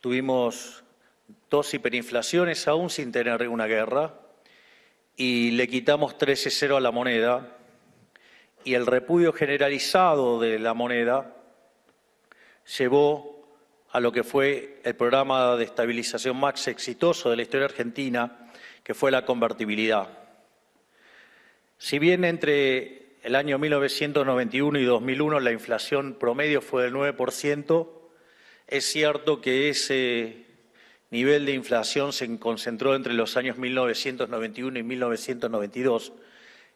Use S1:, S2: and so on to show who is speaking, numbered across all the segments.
S1: tuvimos 2 hiperinflaciones aún sin tener una guerra y le quitamos 13,0 a la moneda y el repudio generalizado de la moneda llevó a lo que fue el programa de estabilización más exitoso de la historia argentina, que fue la convertibilidad. Si bien entre el año 1991 y 2001 la inflación promedio fue del 9%, es cierto que ese nivel de inflación se concentró entre los años 1991 y 1992,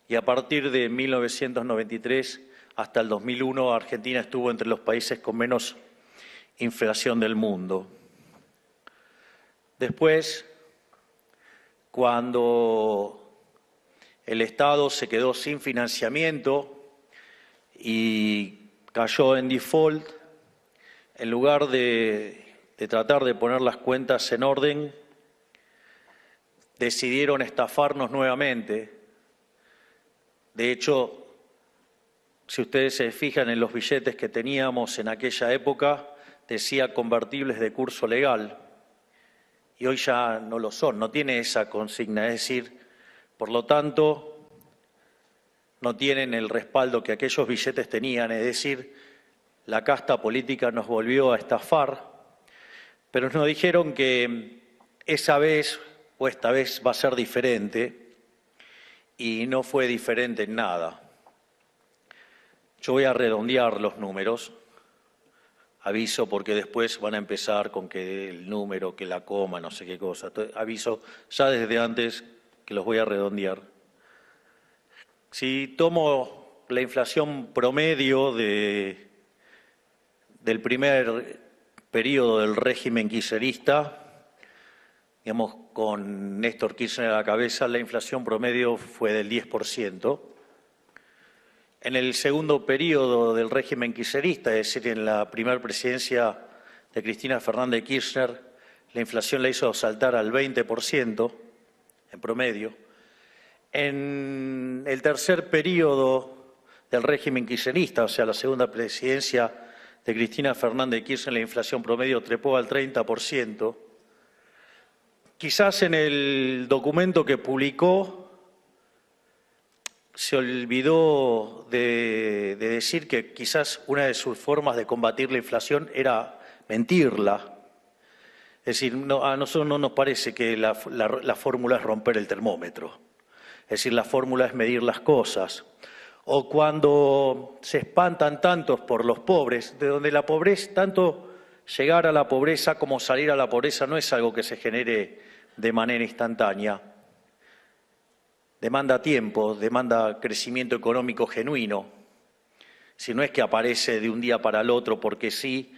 S1: y a partir de 1993 hasta el 2001 Argentina estuvo entre los países con menos inflación del mundo. Después, cuando el Estado se quedó sin financiamiento y cayó en default, en lugar de tratar de poner las cuentas en orden, decidieron estafarnos nuevamente. De hecho, si ustedes se fijan en los billetes que teníamos en aquella época, decía convertibles de curso legal, y hoy ya no lo son, no tiene esa consigna, es decir, por lo tanto, no tienen el respaldo que aquellos billetes tenían, es decir, la casta política nos volvió a estafar, pero nos dijeron que esa vez o esta vez va a ser diferente, y no fue diferente en nada. Yo voy a redondear los números, aviso porque después van a empezar con que el número, que la coma, no sé qué cosa. Entonces, aviso ya desde antes que los voy a redondear. Si tomo la inflación promedio del primer periodo del régimen kirchnerista, digamos, con Néstor Kirchner a la cabeza, la inflación promedio fue del 10%. En el segundo periodo del régimen kirchnerista, es decir, en la primera presidencia de Cristina Fernández de Kirchner, la inflación la hizo saltar al 20% en promedio. En el tercer periodo del régimen kirchnerista, o sea, la segunda presidencia de Cristina Fernández de Kirchner, la inflación promedio trepó al 30%. Quizás en el documento que publicó se olvidó de decir que quizás una de sus formas de combatir la inflación era mentirla. Es decir, a nosotros no nos parece que la fórmula es romper el termómetro. Es decir, la fórmula es medir las cosas. O cuando se espantan tantos por los pobres, de donde la pobreza, tanto llegar a la pobreza como salir a la pobreza no es algo que se genere de manera instantánea. Demanda tiempo, demanda crecimiento económico genuino. Si no es que aparece de un día para el otro porque sí,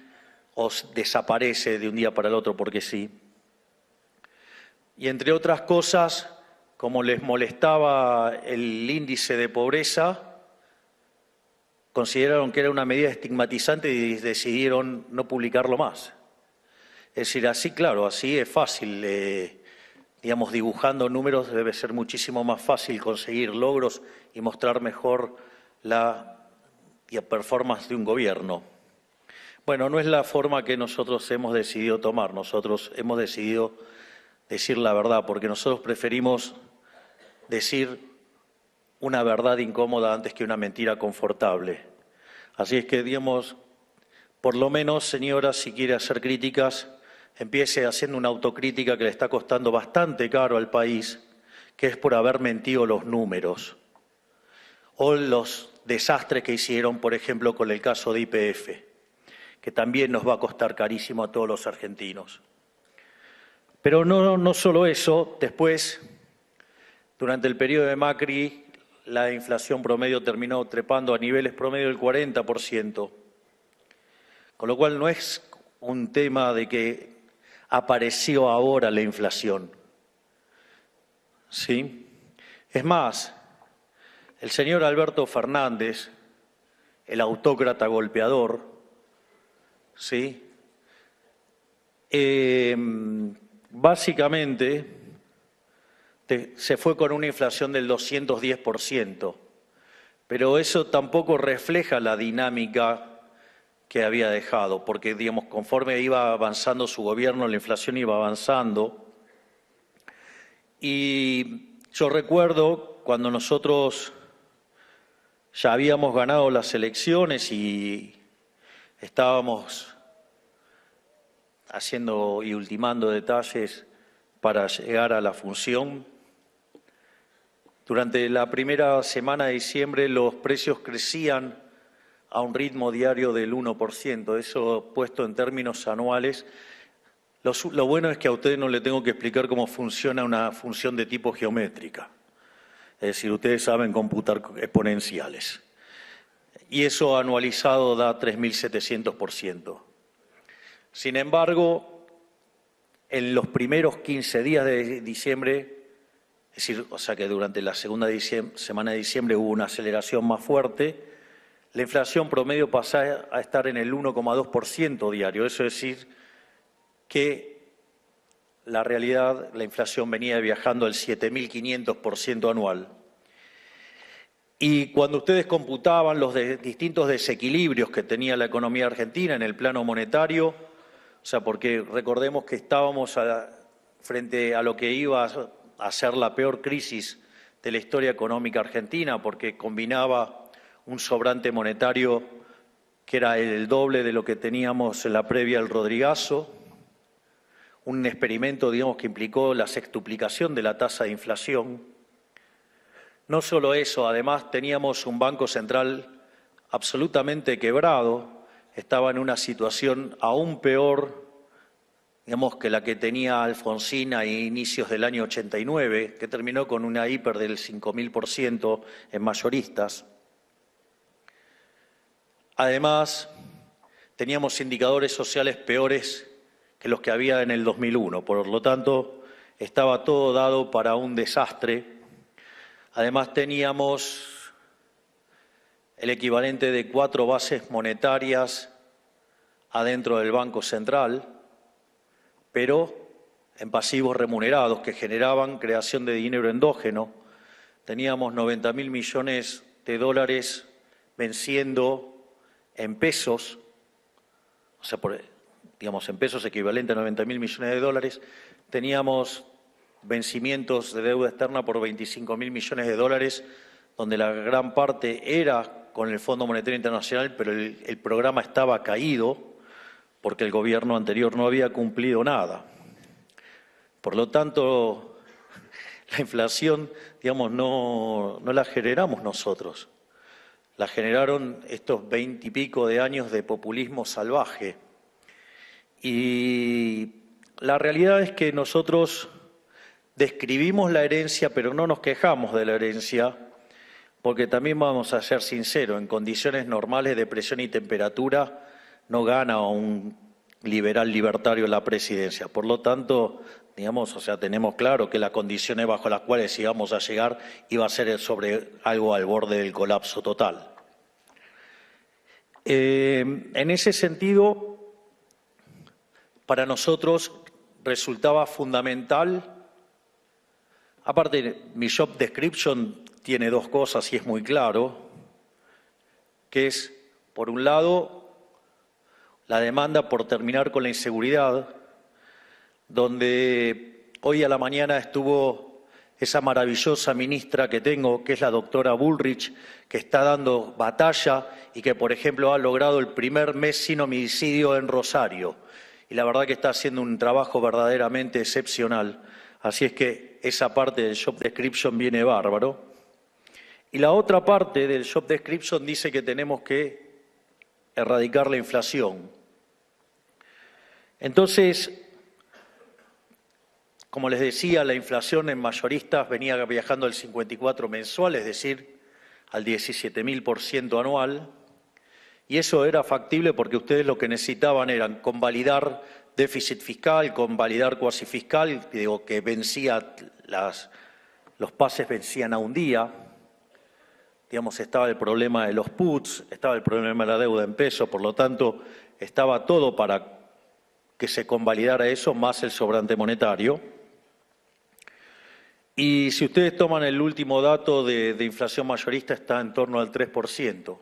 S1: o desaparece de un día para el otro porque sí. Y entre otras cosas, como les molestaba el índice de pobreza, consideraron que era una medida estigmatizante y decidieron no publicarlo más. Es decir, así, claro, así es fácil. Digamos, dibujando números debe ser muchísimo más fácil conseguir logros y mostrar mejor la performance de un gobierno. Bueno, no es la forma que nosotros hemos decidido tomar. Nosotros hemos decidido decir la verdad, porque nosotros preferimos decir una verdad incómoda antes que una mentira confortable. Así es que, digamos, por lo menos, señora, si quiere hacer críticas, empiece haciendo una autocrítica que le está costando bastante caro al país, que es por haber mentido los números, o los desastres que hicieron, por ejemplo, con el caso de YPF, que también nos va a costar carísimo a todos los argentinos. Pero no solo eso, después, durante el periodo de Macri, la inflación promedio terminó trepando a niveles promedio del 40%, con lo cual no es un tema de que apareció ahora la inflación. ¿Sí? Es más, el señor Alberto Fernández, el autócrata golpeador, ¿sí? Básicamente se fue con una inflación del 210%, pero eso tampoco refleja la dinámica que había dejado, porque, digamos, conforme iba avanzando su gobierno, la inflación iba avanzando. Y yo recuerdo cuando nosotros ya habíamos ganado las elecciones y estábamos haciendo y ultimando detalles para llegar a la función. Durante la primera semana de diciembre los precios crecían a un ritmo diario del 1%, eso puesto en términos anuales. Lo bueno es que a ustedes no les tengo que explicar cómo funciona una función de tipo geométrica. Es decir, ustedes saben computar exponenciales. Y eso anualizado da 3.700%. Sin embargo, en los primeros 15 días de diciembre, es decir, o sea que durante la segunda semana de diciembre hubo una aceleración más fuerte, la inflación promedio pasó a estar en el 1,2% diario. Eso es decir, que la realidad, la inflación venía viajando al 7.500% anual. Y cuando ustedes computaban los distintos desequilibrios que tenía la economía argentina en el plano monetario, o sea, porque recordemos que estábamos frente a lo que iba a ser la peor crisis de la historia económica argentina, porque combinaba un sobrante monetario que era el doble de lo que teníamos en la previa al Rodrigazo, un experimento, digamos, que implicó la sextuplicación de la tasa de inflación. No solo eso, además teníamos un Banco Central absolutamente quebrado, estaba en una situación aún peor, digamos, que la que tenía Alfonsín a inicios del año 89, que terminó con una hiper del 5.000% en mayoristas. Además, teníamos indicadores sociales peores que los que había en el 2001, por lo tanto, estaba todo dado para un desastre. Además, teníamos el equivalente de 4 bases monetarias adentro del Banco Central, pero en pasivos remunerados que generaban creación de dinero endógeno. Teníamos 90.000 millones de dólares venciendo en pesos, o sea, digamos, en pesos equivalente a 90.000 millones de dólares. Teníamos vencimientos de deuda externa por 25.000 millones de dólares, donde la gran parte era con el Fondo Monetario Internacional, pero el programa estaba caído porque el gobierno anterior no había cumplido nada. Por lo tanto, la inflación, digamos, no la generamos nosotros, la generaron estos 20 y pico de años de populismo salvaje. Y la realidad es que nosotros describimos la herencia, pero no nos quejamos de la herencia, porque también vamos a ser sinceros, en condiciones normales de presión y temperatura no gana un liberal libertario la presidencia. Por lo tanto, digamos, o sea, tenemos claro que las condiciones bajo las cuales íbamos a llegar iba a ser sobre algo al borde del colapso total. En ese sentido, para nosotros resultaba fundamental, aparte mi job description tiene 2 cosas y es muy claro, que es, por un lado, la demanda por terminar con la inseguridad, donde hoy a la mañana estuvo esa maravillosa ministra que tengo, que es la doctora Bullrich, que está dando batalla y que, por ejemplo, ha logrado el primer mes sin homicidio en Rosario. Y la verdad que está haciendo un trabajo verdaderamente excepcional. Así es que esa parte del job description viene bárbaro. Y la otra parte del job description dice que tenemos que erradicar la inflación. Entonces, como les decía, la inflación en mayoristas venía viajando al 54 mensual, es decir, al 17.000% anual, y eso era factible porque ustedes lo que necesitaban eran convalidar déficit fiscal, convalidar cuasi fiscal, digo que vencía, los pases vencían a un día, digamos, estaba el problema de los puts, estaba el problema de la deuda en pesos, por lo tanto, estaba todo para que se convalidara eso, más el sobrante monetario. Y si ustedes toman el último dato de inflación mayorista, está en torno al 3%.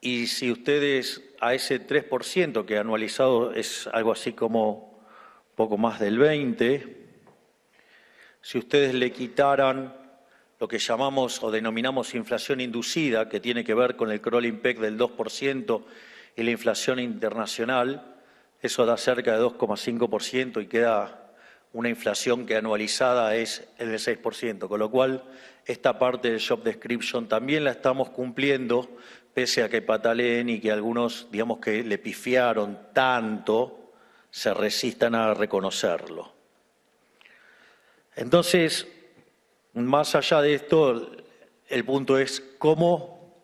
S1: Y si ustedes a ese 3%, que anualizado es algo así como poco más del 20%, si ustedes le quitaran lo que llamamos o denominamos inflación inducida, que tiene que ver con el crawling peg del 2% y la inflación internacional, eso da cerca de 2,5% y queda una inflación que anualizada es el del 6%, con lo cual esta parte del job description también la estamos cumpliendo, pese a que pataleen y que algunos, digamos, que le pifiaron tanto, se resistan a reconocerlo. Entonces, más allá de esto, el punto es cómo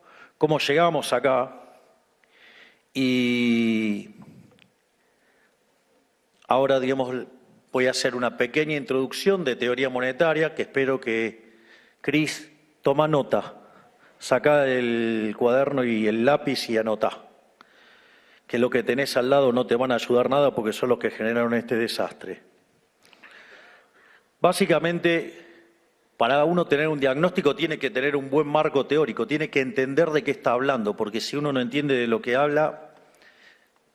S1: llegamos acá. Y ahora, digamos, voy a hacer una pequeña introducción de teoría monetaria que espero que Cris toma nota. Saca el cuaderno y el lápiz y anota. Que lo que tenés al lado no te van a ayudar nada porque son los que generaron este desastre. Básicamente, para uno tener un diagnóstico tiene que tener un buen marco teórico, tiene que entender de qué está hablando, porque si uno no entiende de lo que habla,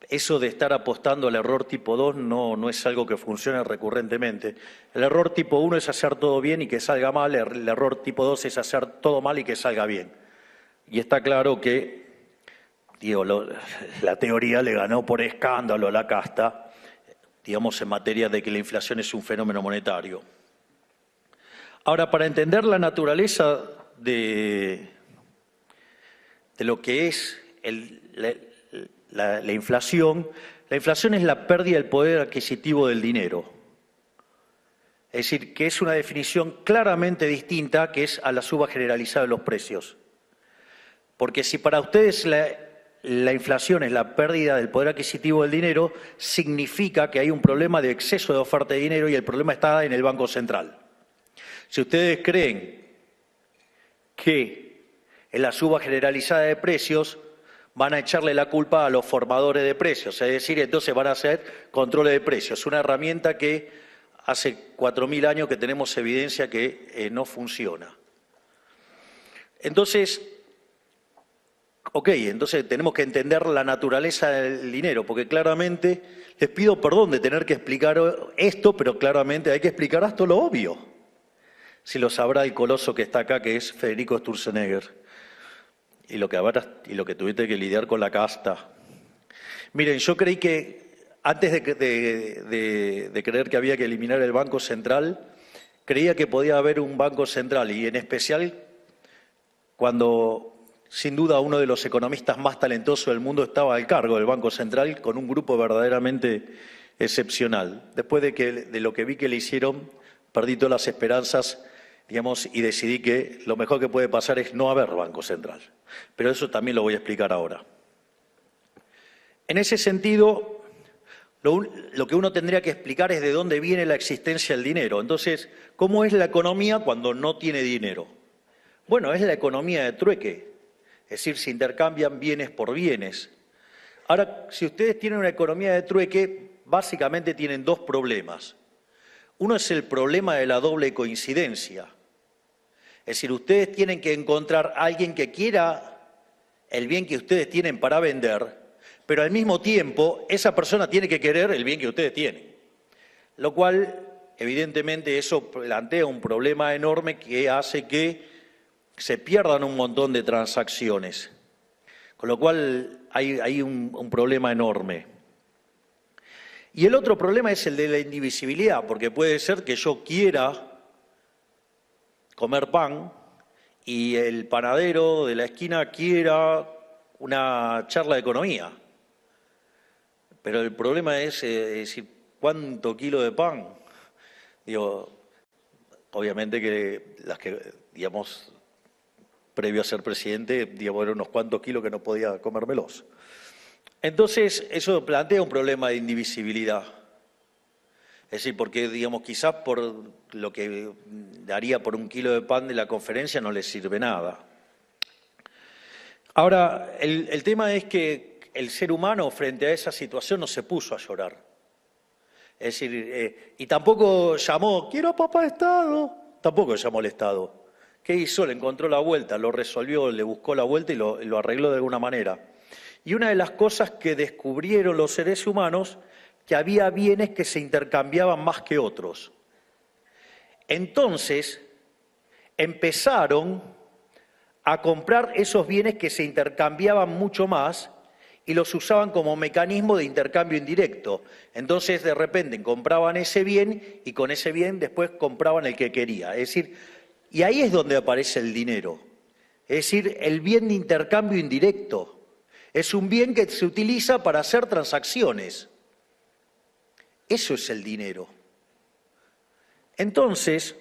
S1: eso de estar apostando al error tipo 2 no es algo que funcione recurrentemente. El error tipo 1 es hacer todo bien y que salga mal, el error tipo 2 es hacer todo mal y que salga bien. Y está claro que, la teoría le ganó por escándalo a la casta, digamos, en materia de que la inflación es un fenómeno monetario. Ahora, para entender la naturaleza de lo que es la inflación es la pérdida del poder adquisitivo del dinero. Es decir, que es una definición claramente distinta que es a la suba generalizada de los precios. Porque si para ustedes la inflación es la pérdida del poder adquisitivo del dinero, significa que hay un problema de exceso de oferta de dinero y el problema está en el Banco Central. Si ustedes creen que en la suba generalizada de precios van a echarle la culpa a los formadores de precios, es decir, entonces van a hacer controles de precios, una herramienta que hace 4.000 años que tenemos evidencia que no funciona. Entonces, entonces tenemos que entender la naturaleza del dinero, porque claramente, les pido perdón de tener que explicar esto, pero claramente hay que explicar hasta lo obvio. Si lo sabrá el coloso que está acá, que es Federico Sturzenegger, y lo que tuviste que lidiar con la casta. Miren, yo creí que, antes de creer que había que eliminar el Banco Central, creía que podía haber un Banco Central, y en especial cuando, sin duda, uno de los economistas más talentosos del mundo estaba al cargo del Banco Central, con un grupo verdaderamente excepcional. Después de lo que vi que le hicieron, perdí todas las esperanzas, digamos, y decidí que lo mejor que puede pasar es no haber Banco Central. Pero eso también lo voy a explicar ahora. En ese sentido, lo que uno tendría que explicar es de dónde viene la existencia del dinero. Entonces, ¿cómo es la economía cuando no tiene dinero? Bueno, es la economía de trueque, es decir, se intercambian bienes por bienes. Ahora, si ustedes tienen una economía de trueque, básicamente tienen dos problemas. Uno es el problema de la doble coincidencia. Es decir, ustedes tienen que encontrar a alguien que quiera el bien que ustedes tienen para vender, pero al mismo tiempo esa persona tiene que querer el bien que ustedes tienen. Lo cual, evidentemente, eso plantea un problema enorme que hace que se pierdan un montón de transacciones. Con lo cual hay un problema enorme. Y el otro problema es el de la indivisibilidad, porque puede ser que yo quiera comer pan y el panadero de la esquina quiera una charla de economía. Pero el problema es decir, ¿cuánto kilo de pan? Digo, obviamente que las que, digamos, previo a ser presidente, digamos, eran unos cuantos kilos que no podía comérmelos. Entonces, eso plantea un problema de indivisibilidad. Es decir, porque, digamos, quizás por lo que daría por un kilo de pan de la conferencia no le sirve nada. Ahora, el tema es que el ser humano frente a esa situación no se puso a llorar. Es decir, y tampoco llamó, quiero papá Estado, tampoco llamó al Estado. ¿Qué hizo? Le encontró la vuelta, lo resolvió, le buscó la vuelta y lo arregló de alguna manera. Y una de las cosas que descubrieron los seres humanos, que había bienes que se intercambiaban más que otros. Entonces, empezaron a comprar esos bienes que se intercambiaban mucho más y los usaban como mecanismo de intercambio indirecto. Entonces, de repente, compraban ese bien y con ese bien después compraban el que quería. Es decir, y ahí es donde aparece el dinero. Es decir, el bien de intercambio indirecto. Es un bien que se utiliza para hacer transacciones. Eso es el dinero. Entonces,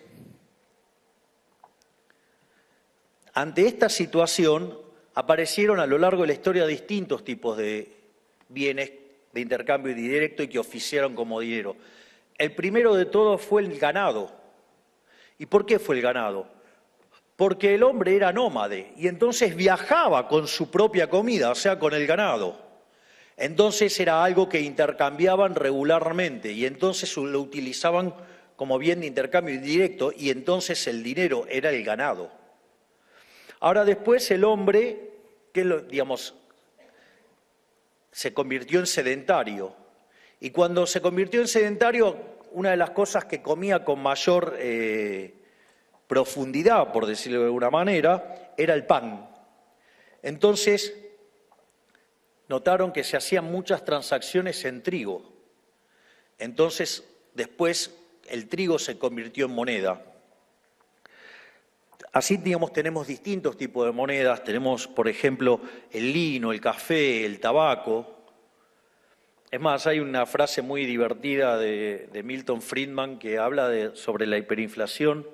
S1: ante esta situación, aparecieron a lo largo de la historia distintos tipos de bienes de intercambio indirecto y que oficiaron como dinero. El primero de todos fue el ganado. ¿Y por qué fue el ganado? Porque el hombre era nómade y entonces viajaba con su propia comida, o sea, con el ganado. Entonces era algo que intercambiaban regularmente y entonces lo utilizaban como bien de intercambio indirecto y entonces el dinero era el ganado. Ahora después el hombre, se convirtió en sedentario. Y cuando se convirtió en sedentario, una de las cosas que comía con mayor profundidad, por decirlo de alguna manera, era el pan. Entonces, notaron que se hacían muchas transacciones en trigo. Entonces, después el trigo se convirtió en moneda. Así, tenemos distintos tipos de monedas. Tenemos, por ejemplo, el lino, el café, el tabaco. Es más, hay una frase muy divertida de Milton Friedman que habla sobre la hiperinflación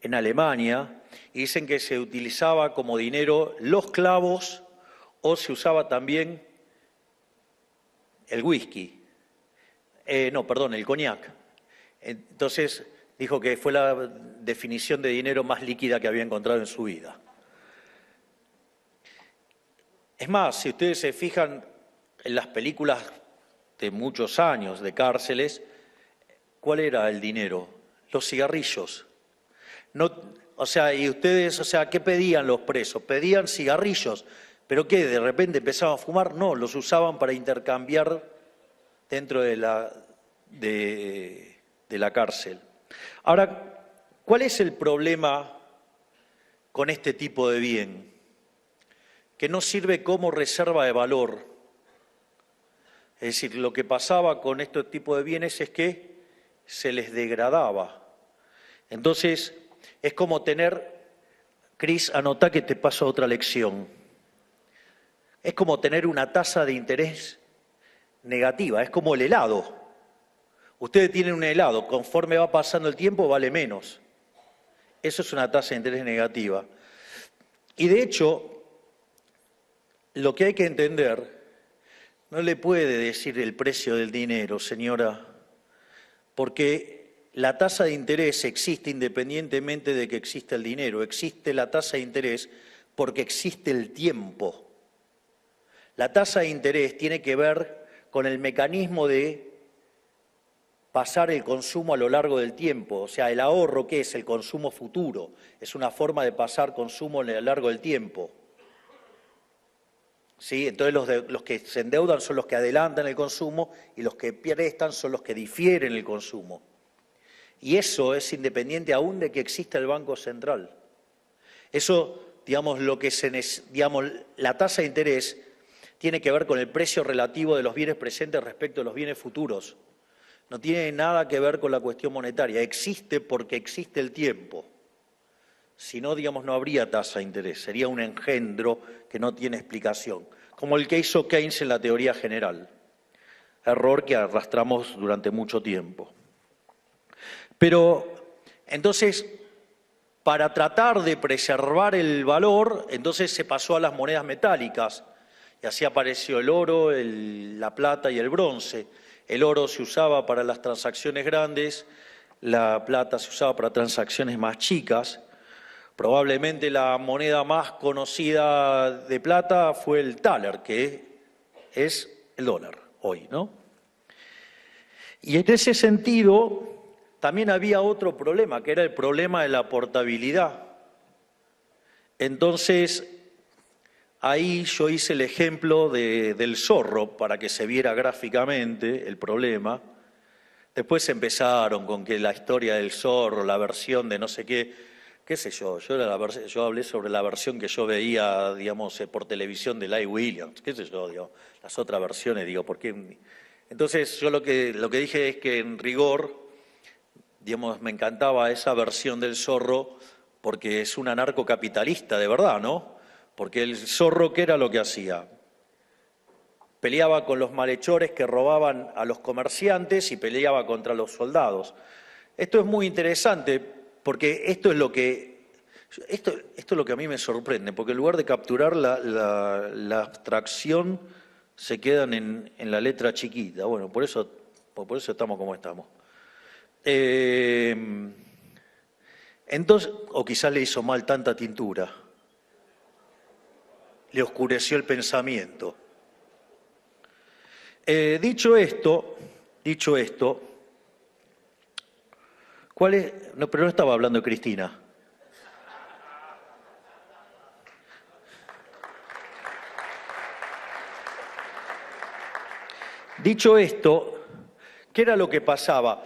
S1: en Alemania y dicen que se utilizaba como dinero los clavos o se usaba también el whisky. El coñac. Entonces, dijo que fue la definición de dinero más líquida que había encontrado en su vida. Es más, si ustedes se fijan en las películas de muchos años de cárceles, ¿cuál era el dinero? Los cigarrillos. ¿Y ustedes, qué pedían los presos? Pedían cigarrillos. ¿Pero qué? ¿De repente empezaban a fumar? No, los usaban para intercambiar dentro de la cárcel. Ahora, ¿cuál es el problema con este tipo de bien? Que no sirve como reserva de valor. Es decir, lo que pasaba con este tipo de bienes es que se les degradaba. Entonces, es como Cris, anotá que te paso otra lección. Es como tener una tasa de interés negativa, es como el helado. Ustedes tienen un helado, conforme va pasando el tiempo vale menos. Eso es una tasa de interés negativa. Y de hecho, lo que hay que entender, no le puede decir el precio del dinero, señora, porque la tasa de interés existe independientemente de que exista el dinero. Existe la tasa de interés porque existe el tiempo. La tasa de interés tiene que ver con el mecanismo de pasar el consumo a lo largo del tiempo. O sea, el ahorro, ¿qué es? El consumo futuro. Es una forma de pasar consumo a lo largo del tiempo. ¿Sí? Entonces los que se endeudan son los que adelantan el consumo y los que prestan son los que difieren el consumo. Y eso es independiente aún de que exista el Banco Central. Eso, la tasa de interés tiene que ver con el precio relativo de los bienes presentes respecto a los bienes futuros. No tiene nada que ver con la cuestión monetaria. Existe porque existe el tiempo. Si no, no habría tasa de interés. Sería un engendro que no tiene explicación. Como el que hizo Keynes en la teoría general. Error que arrastramos durante mucho tiempo. Pero, entonces, para tratar de preservar el valor, entonces se pasó a las monedas metálicas. Y así apareció el oro, la plata y el bronce. El oro se usaba para las transacciones grandes, la plata se usaba para transacciones más chicas. Probablemente la moneda más conocida de plata fue el thaler, que es el dólar hoy, ¿no? Y en ese sentido también había otro problema, que era el problema de la portabilidad. Entonces, ahí yo hice el ejemplo del zorro para que se viera gráficamente el problema. Después empezaron con que la historia del zorro, la versión de no sé qué sé yo. Yo hablé sobre la versión que yo veía, digamos, por televisión de Lai Williams, qué sé yo, digo, las otras versiones, digo, ¿por qué? Entonces yo lo que dije es que en rigor, digamos, me encantaba esa versión del zorro porque es un anarcocapitalista de verdad, ¿no? Porque el zorro, ¿qué era lo que hacía? Peleaba con los malhechores que robaban a los comerciantes y peleaba contra los soldados. Esto es muy interesante porque esto es lo que a mí me sorprende, porque en lugar de capturar la abstracción se quedan en la letra chiquita. Bueno, por eso estamos como estamos. Entonces, o quizás le hizo mal tanta tintura, le oscureció el pensamiento. Dicho esto, ¿cuál es? No, pero no estaba hablando de Cristina. Dicho esto, ¿qué era lo que pasaba?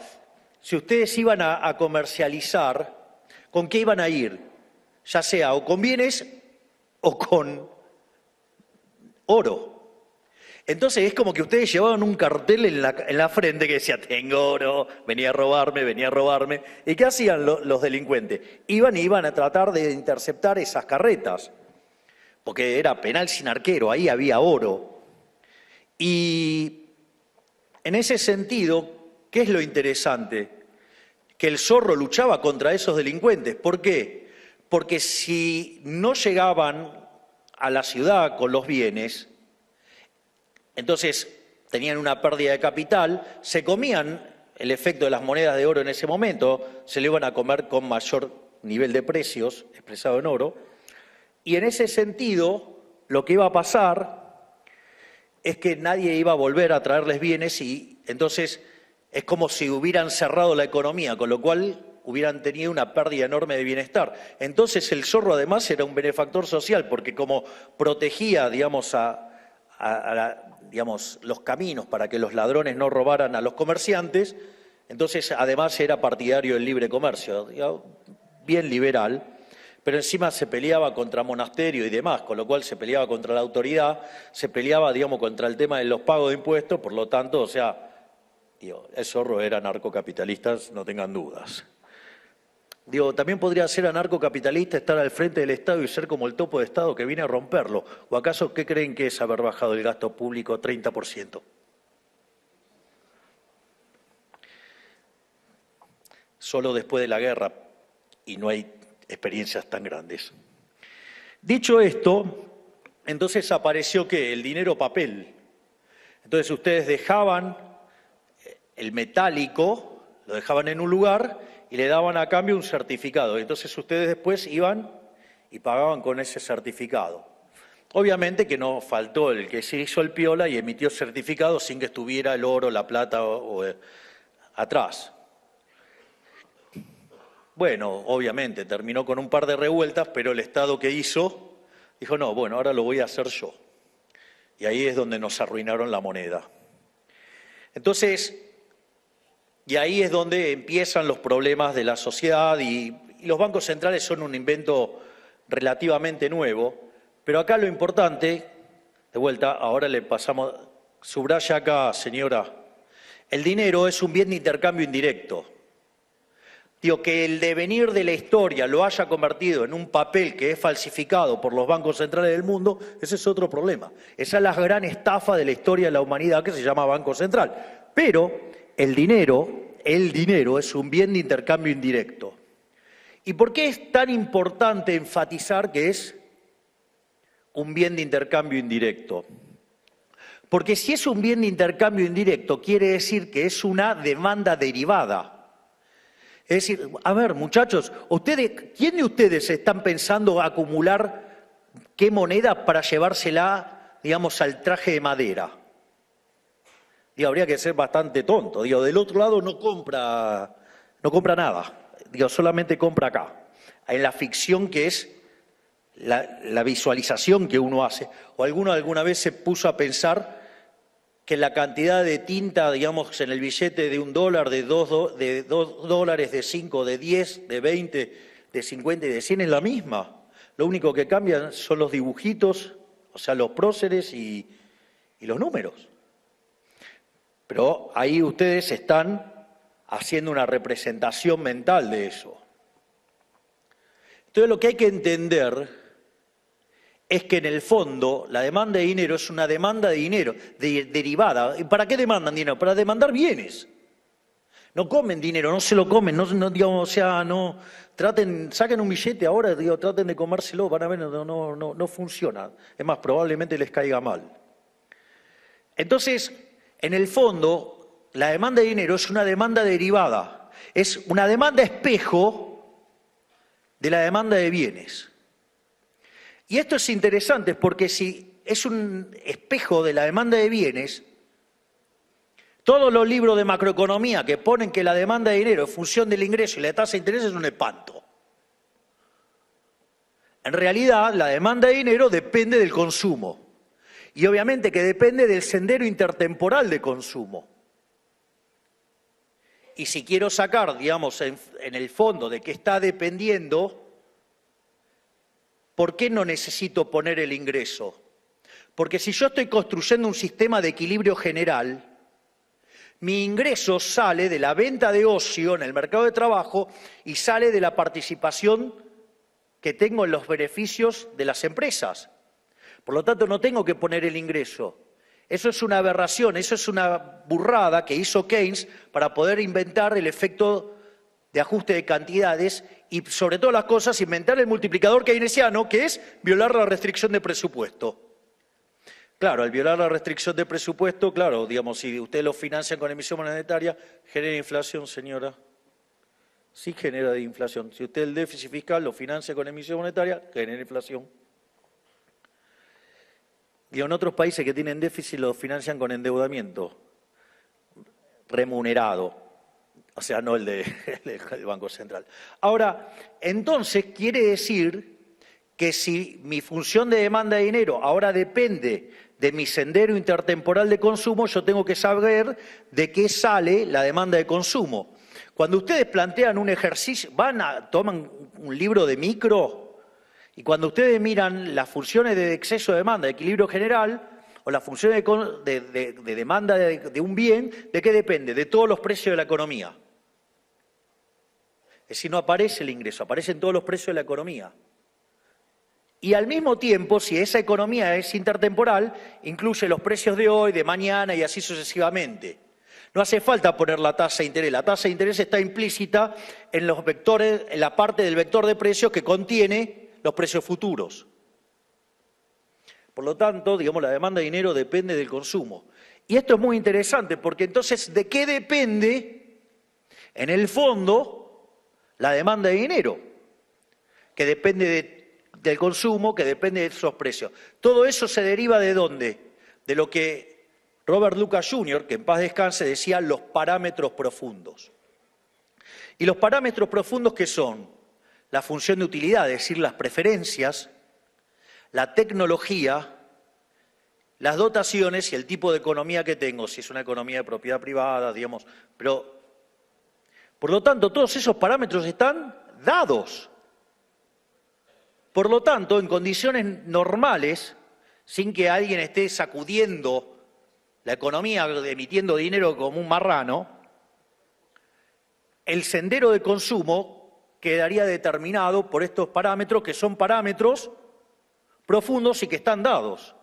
S1: Si ustedes iban a comercializar, ¿con qué iban a ir? Ya sea o con bienes o con oro. Entonces es como que ustedes llevaban un cartel en la frente que decía, tengo oro, venía a robarme. ¿Y qué hacían los delincuentes? Iban a tratar de interceptar esas carretas, porque era penal sin arquero, ahí había oro. Y en ese sentido, ¿qué es lo interesante? Que el zorro luchaba contra esos delincuentes. ¿Por qué? Porque si no llegaban a la ciudad con los bienes, entonces tenían una pérdida de capital, se comían el efecto de las monedas de oro en ese momento, se lo iban a comer con mayor nivel de precios, expresado en oro, y en ese sentido lo que iba a pasar es que nadie iba a volver a traerles bienes y entonces es como si hubieran cerrado la economía, con lo cual hubieran tenido una pérdida enorme de bienestar. Entonces el zorro además era un benefactor social, porque como protegía, digamos, digamos, los caminos para que los ladrones no robaran a los comerciantes, entonces además era partidario del libre comercio, digamos, bien liberal, pero encima se peleaba contra monasterio y demás, con lo cual se peleaba contra la autoridad, se peleaba, digamos, contra el tema de los pagos de impuestos, por lo tanto, o sea, digo, el zorro era anarcocapitalista, no tengan dudas. Digo, también podría ser anarcocapitalista estar al frente del Estado y ser como el topo de Estado que viene a romperlo. ¿O acaso qué creen que es haber bajado el gasto público 30%? Solo después de la guerra, y no hay experiencias tan grandes. Dicho esto, entonces apareció ¿qué? El dinero papel. Entonces ustedes dejaban el metálico, lo dejaban en un lugar y le daban a cambio un certificado. Entonces ustedes después iban y pagaban con ese certificado. Obviamente que no faltó el que se hizo el piola y emitió certificado sin que estuviera el oro, la plata atrás. Bueno, obviamente terminó con un par de revueltas, pero el Estado que hizo dijo, no, bueno, ahora lo voy a hacer yo. Y ahí es donde nos arruinaron la moneda. Entonces, y ahí es donde empiezan los problemas de la sociedad y los bancos centrales son un invento relativamente nuevo, pero acá lo importante, de vuelta, ahora le pasamos, subraya acá, señora, el dinero es un bien de intercambio indirecto. Digo, que el devenir de la historia lo haya convertido en un papel que es falsificado por los bancos centrales del mundo, ese es otro problema. Esa es la gran estafa de la historia de la humanidad que se llama Banco Central. Pero el dinero es un bien de intercambio indirecto. ¿Y por qué es tan importante enfatizar que es un bien de intercambio indirecto? Porque si es un bien de intercambio indirecto, quiere decir que es una demanda derivada. Es decir, a ver, muchachos, ¿quién de ustedes están pensando acumular qué moneda para llevársela, digamos, al traje de madera? Digo, habría que ser bastante tonto. Digo, del otro lado no compra nada. Digo, solamente compra acá. En la ficción que es la visualización que uno hace. ¿O alguno alguna vez se puso a pensar que la cantidad de tinta, digamos, en el billete de $1, de $2, de 5, de 10, de 20, de 50 y de 100 es la misma? Lo único que cambian son los dibujitos, o sea, los próceres y los números. Pero ahí ustedes están haciendo una representación mental de eso. Entonces lo que hay que entender es que en el fondo la demanda de dinero es una demanda de dinero derivada. ¿Y para qué demandan dinero? Para demandar bienes. No comen dinero, no se lo comen, digamos, o sea, no saquen un billete ahora, traten de comérselo, van a ver, no funciona. Es más, probablemente les caiga mal. Entonces, en el fondo, la demanda de dinero es una demanda derivada, es una demanda espejo de la demanda de bienes. Y esto es interesante porque si es un espejo de la demanda de bienes, todos los libros de macroeconomía que ponen que la demanda de dinero es función del ingreso y la tasa de interés es un espanto. En realidad, la demanda de dinero depende del consumo. Y obviamente que depende del sendero intertemporal de consumo. Y si quiero sacar, digamos, en el fondo de qué está dependiendo, ¿por qué no necesito poner el ingreso? Porque si yo estoy construyendo un sistema de equilibrio general, mi ingreso sale de la venta de ocio en el mercado de trabajo y sale de la participación que tengo en los beneficios de las empresas. Por lo tanto, no tengo que poner el ingreso. Eso es una aberración, eso es una burrada que hizo Keynes para poder inventar el efecto de ajuste de cantidades y, sobre todas las cosas, inventar el multiplicador keynesiano, que es violar la restricción de presupuesto. Claro, al violar la restricción de presupuesto, claro, digamos, si usted lo financia con emisión monetaria, genera inflación, señora. Sí genera inflación. Si usted el déficit fiscal lo financia con emisión monetaria, genera inflación. Y en otros países que tienen déficit lo financian con endeudamiento remunerado, o sea, no el del Banco Central. Ahora, entonces quiere decir que si mi función de demanda de dinero ahora depende de mi sendero intertemporal de consumo, yo tengo que saber de qué sale la demanda de consumo. Cuando ustedes plantean un ejercicio, toman un libro de micro, y cuando ustedes miran las funciones de exceso de demanda, de equilibrio general, o las funciones de demanda de un bien, ¿de qué depende? De todos los precios de la economía. Es decir, no aparece el ingreso, aparecen todos los precios de la economía. Y al mismo tiempo, si esa economía es intertemporal, incluye los precios de hoy, de mañana y así sucesivamente. No hace falta poner la tasa de interés. La tasa de interés está implícita en los vectores, en la parte del vector de precios que contiene los precios futuros. Por lo tanto, digamos, la demanda de dinero depende del consumo. Y esto es muy interesante porque entonces, ¿de qué depende, en el fondo, la demanda de dinero? Que depende del consumo, que depende de esos precios. Todo eso se deriva ¿de dónde? De lo que Robert Lucas Jr., que en paz descanse, decía los parámetros profundos. ¿Y los parámetros profundos qué son? La función de utilidad, es decir, las preferencias, la tecnología, las dotaciones y el tipo de economía que tengo, si es una economía de propiedad privada, digamos. Pero, por lo tanto, todos esos parámetros están dados. Por lo tanto, en condiciones normales, sin que alguien esté sacudiendo la economía, emitiendo dinero como un marrano, el sendero de consumo quedaría determinado por estos parámetros, que son parámetros profundos y que están dados.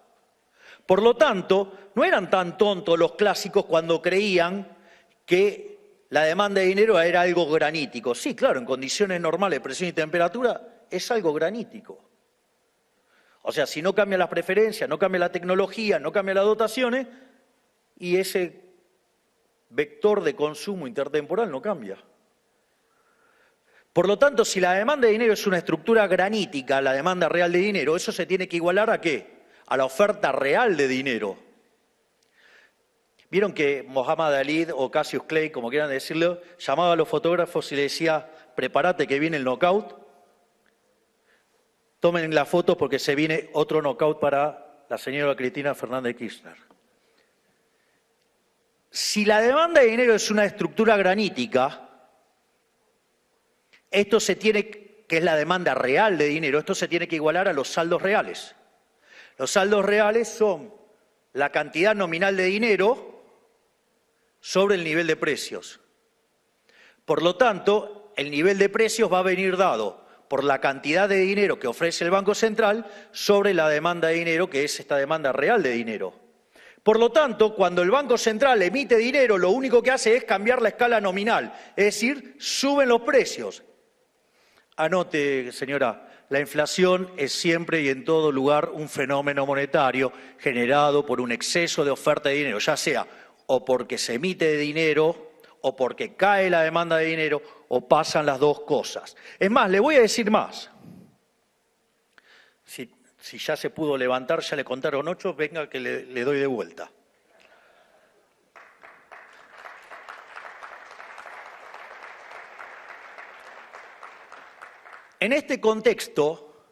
S1: Por lo tanto, no eran tan tontos los clásicos cuando creían que la demanda de dinero era algo granítico. Sí, claro, en condiciones normales, presión y temperatura, es algo granítico. O sea, si no cambian las preferencias, no cambia la tecnología, no cambian las dotaciones, y ese vector de consumo intertemporal no cambia. Por lo tanto, si la demanda de dinero es una estructura granítica, la demanda real de dinero, eso se tiene que igualar ¿a qué? A la oferta real de dinero. Vieron que Muhammad Ali o Cassius Clay, como quieran decirlo, llamaba a los fotógrafos y le decía, prepárate que viene el knockout. Tomen la foto porque se viene otro knockout para la señora Cristina Fernández de Kirchner. Si la demanda de dinero es una estructura granítica, esto se tiene, que es la demanda real de dinero, esto se tiene que igualar a los saldos reales. Los saldos reales son la cantidad nominal de dinero sobre el nivel de precios. Por lo tanto, el nivel de precios va a venir dado por la cantidad de dinero que ofrece el Banco Central sobre la demanda de dinero, que es esta demanda real de dinero. Por lo tanto, cuando el Banco Central emite dinero, lo único que hace es cambiar la escala nominal, es decir, suben los precios. Anote, señora, la inflación es siempre y en todo lugar un fenómeno monetario generado por un exceso de oferta de dinero, ya sea o porque se emite dinero o porque cae la demanda de dinero o pasan las dos cosas. Es más, le voy a decir más. Si ya se pudo levantar, ya le contaron 8, venga que le doy de vuelta. En este contexto,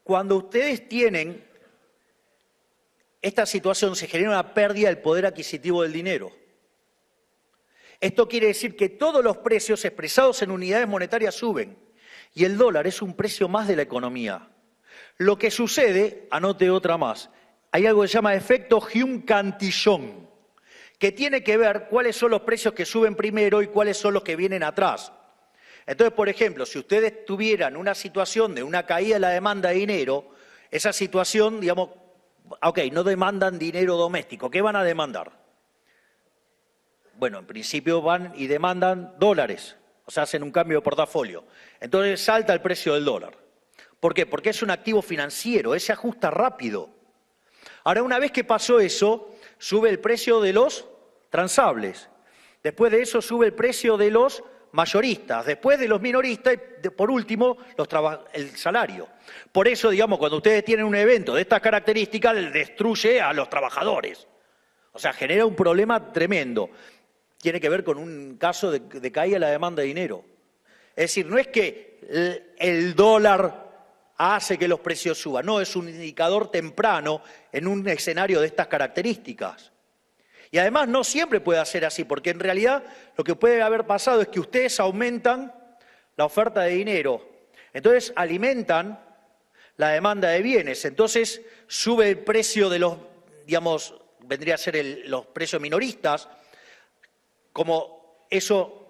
S1: cuando ustedes tienen esta situación, se genera una pérdida del poder adquisitivo del dinero. Esto quiere decir que todos los precios expresados en unidades monetarias suben y el dólar es un precio más de la economía. Lo que sucede, anote otra más, hay algo que se llama efecto Hume-Cantillon, que tiene que ver cuáles son los precios que suben primero y cuáles son los que vienen atrás. Entonces, por ejemplo, si ustedes tuvieran una situación de una caída de la demanda de dinero, esa situación, digamos, ok, no demandan dinero doméstico, ¿qué van a demandar? Bueno, en principio van y demandan dólares, o sea, hacen un cambio de portafolio. Entonces salta el precio del dólar. ¿Por qué? Porque es un activo financiero, ese ajusta rápido. Ahora, una vez que pasó eso, sube el precio de los transables. Después de eso sube el precio de los mayoristas, después de los minoristas y por último el salario. Por eso, digamos, cuando ustedes tienen un evento de estas características, les destruye a los trabajadores. O sea, genera un problema tremendo. Tiene que ver con un caso de caída de la demanda de dinero. Es decir, no es que el dólar hace que los precios suban, no, es un indicador temprano en un escenario de estas características. Y además no siempre puede ser así, porque en realidad lo que puede haber pasado es que ustedes aumentan la oferta de dinero, entonces alimentan la demanda de bienes, entonces sube el precio de los, digamos, vendría a ser los precios minoristas, como eso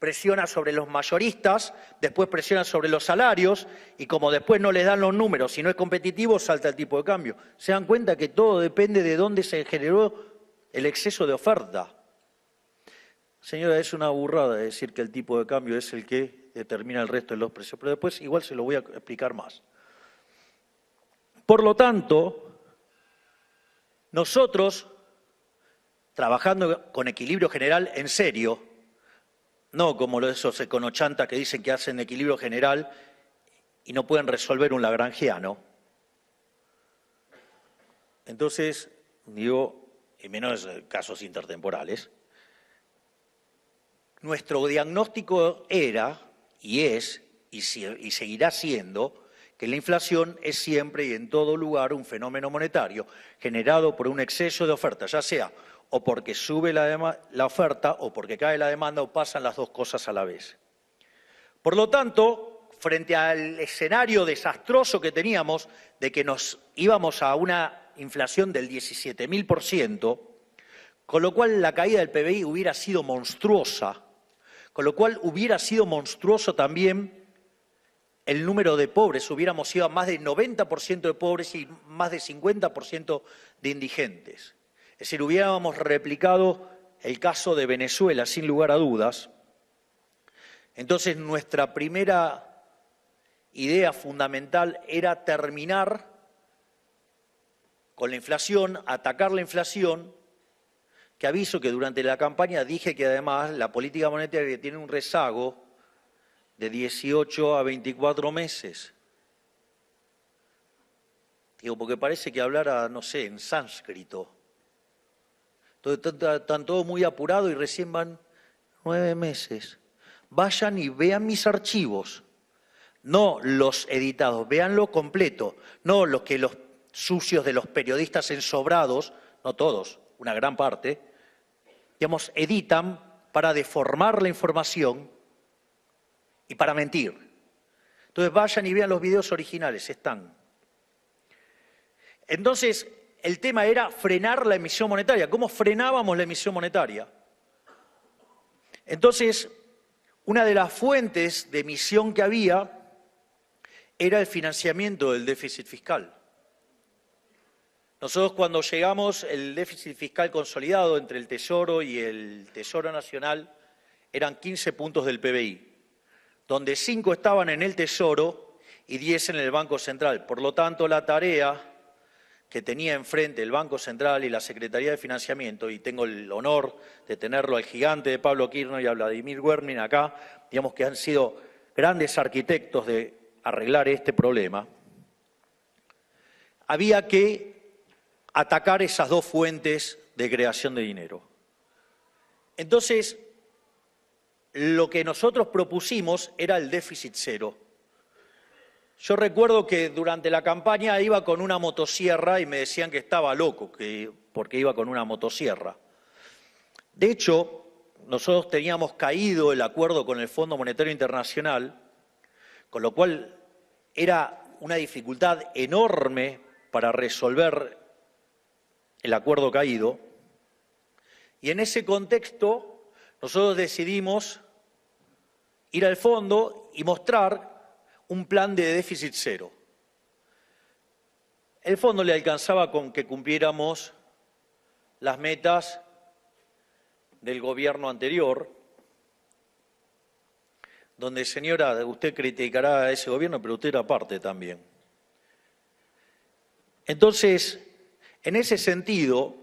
S1: presiona sobre los mayoristas, después presiona sobre los salarios y como después no les dan los números, si no es competitivo, salta el tipo de cambio. Se dan cuenta que todo depende de dónde se generó el exceso de oferta. Señora, es una burrada decir que el tipo de cambio es el que determina el resto de los precios, pero después igual se lo voy a explicar más. Por lo tanto, nosotros, trabajando con equilibrio general en serio, no como esos econochantas que dicen que hacen equilibrio general y no pueden resolver un lagrangiano. Entonces, digo, y menos casos intertemporales, nuestro diagnóstico era, y es, y seguirá siendo, que la inflación es siempre y en todo lugar un fenómeno monetario generado por un exceso de oferta, ya sea o porque sube la oferta o porque cae la demanda o pasan las dos cosas a la vez. Por lo tanto, frente al escenario desastroso que teníamos de que nos íbamos a una inflación del 17.000%, con lo cual la caída del PBI hubiera sido monstruosa, con lo cual hubiera sido monstruoso también el número de pobres, hubiéramos ido a más del 90% de pobres y más del 50% de indigentes. Es decir, hubiéramos replicado el caso de Venezuela, sin lugar a dudas. Entonces, nuestra primera idea fundamental era terminar con la inflación, atacar la inflación, que aviso que durante la campaña dije que además la política monetaria tiene un rezago de 18 a 24 meses. Digo, porque parece que hablara, no sé, en sánscrito. Están todos muy apurados y recién van 9 meses. Vayan y vean mis archivos. no los editados, véanlo completo, no los sucios de los periodistas ensobrados, no todos, una gran parte, digamos, editan para deformar la información y para mentir. Entonces vayan y vean los videos originales, están. Entonces, el tema era frenar la emisión monetaria. ¿Cómo frenábamos la emisión monetaria? Entonces, una de las fuentes de emisión que había era el financiamiento del déficit fiscal. Nosotros cuando llegamos, el déficit fiscal consolidado entre el Tesoro y el Tesoro Nacional eran 15 puntos del PBI, donde 5 estaban en el Tesoro y 10 en el Banco Central. Por lo tanto, la tarea que tenía enfrente el Banco Central y la Secretaría de Financiamiento, y tengo el honor de tenerlo al gigante de Pablo Kirchner y a Vladimir Werning acá, digamos que han sido grandes arquitectos de arreglar este problema, había que atacar esas dos fuentes de creación de dinero. Entonces, lo que nosotros propusimos era el déficit cero. Yo recuerdo que durante la campaña iba con una motosierra y me decían que estaba loco porque iba con una motosierra. De hecho, nosotros teníamos caído el acuerdo con el Fondo Monetario Internacional, con lo cual era una dificultad enorme para resolver el acuerdo caído. Y en ese contexto, nosotros decidimos ir al fondo y mostrar un plan de déficit cero. El fondo le alcanzaba con que cumpliéramos las metas del gobierno anterior, donde, señora, usted criticará a ese gobierno, pero usted era parte también. Entonces, en ese sentido,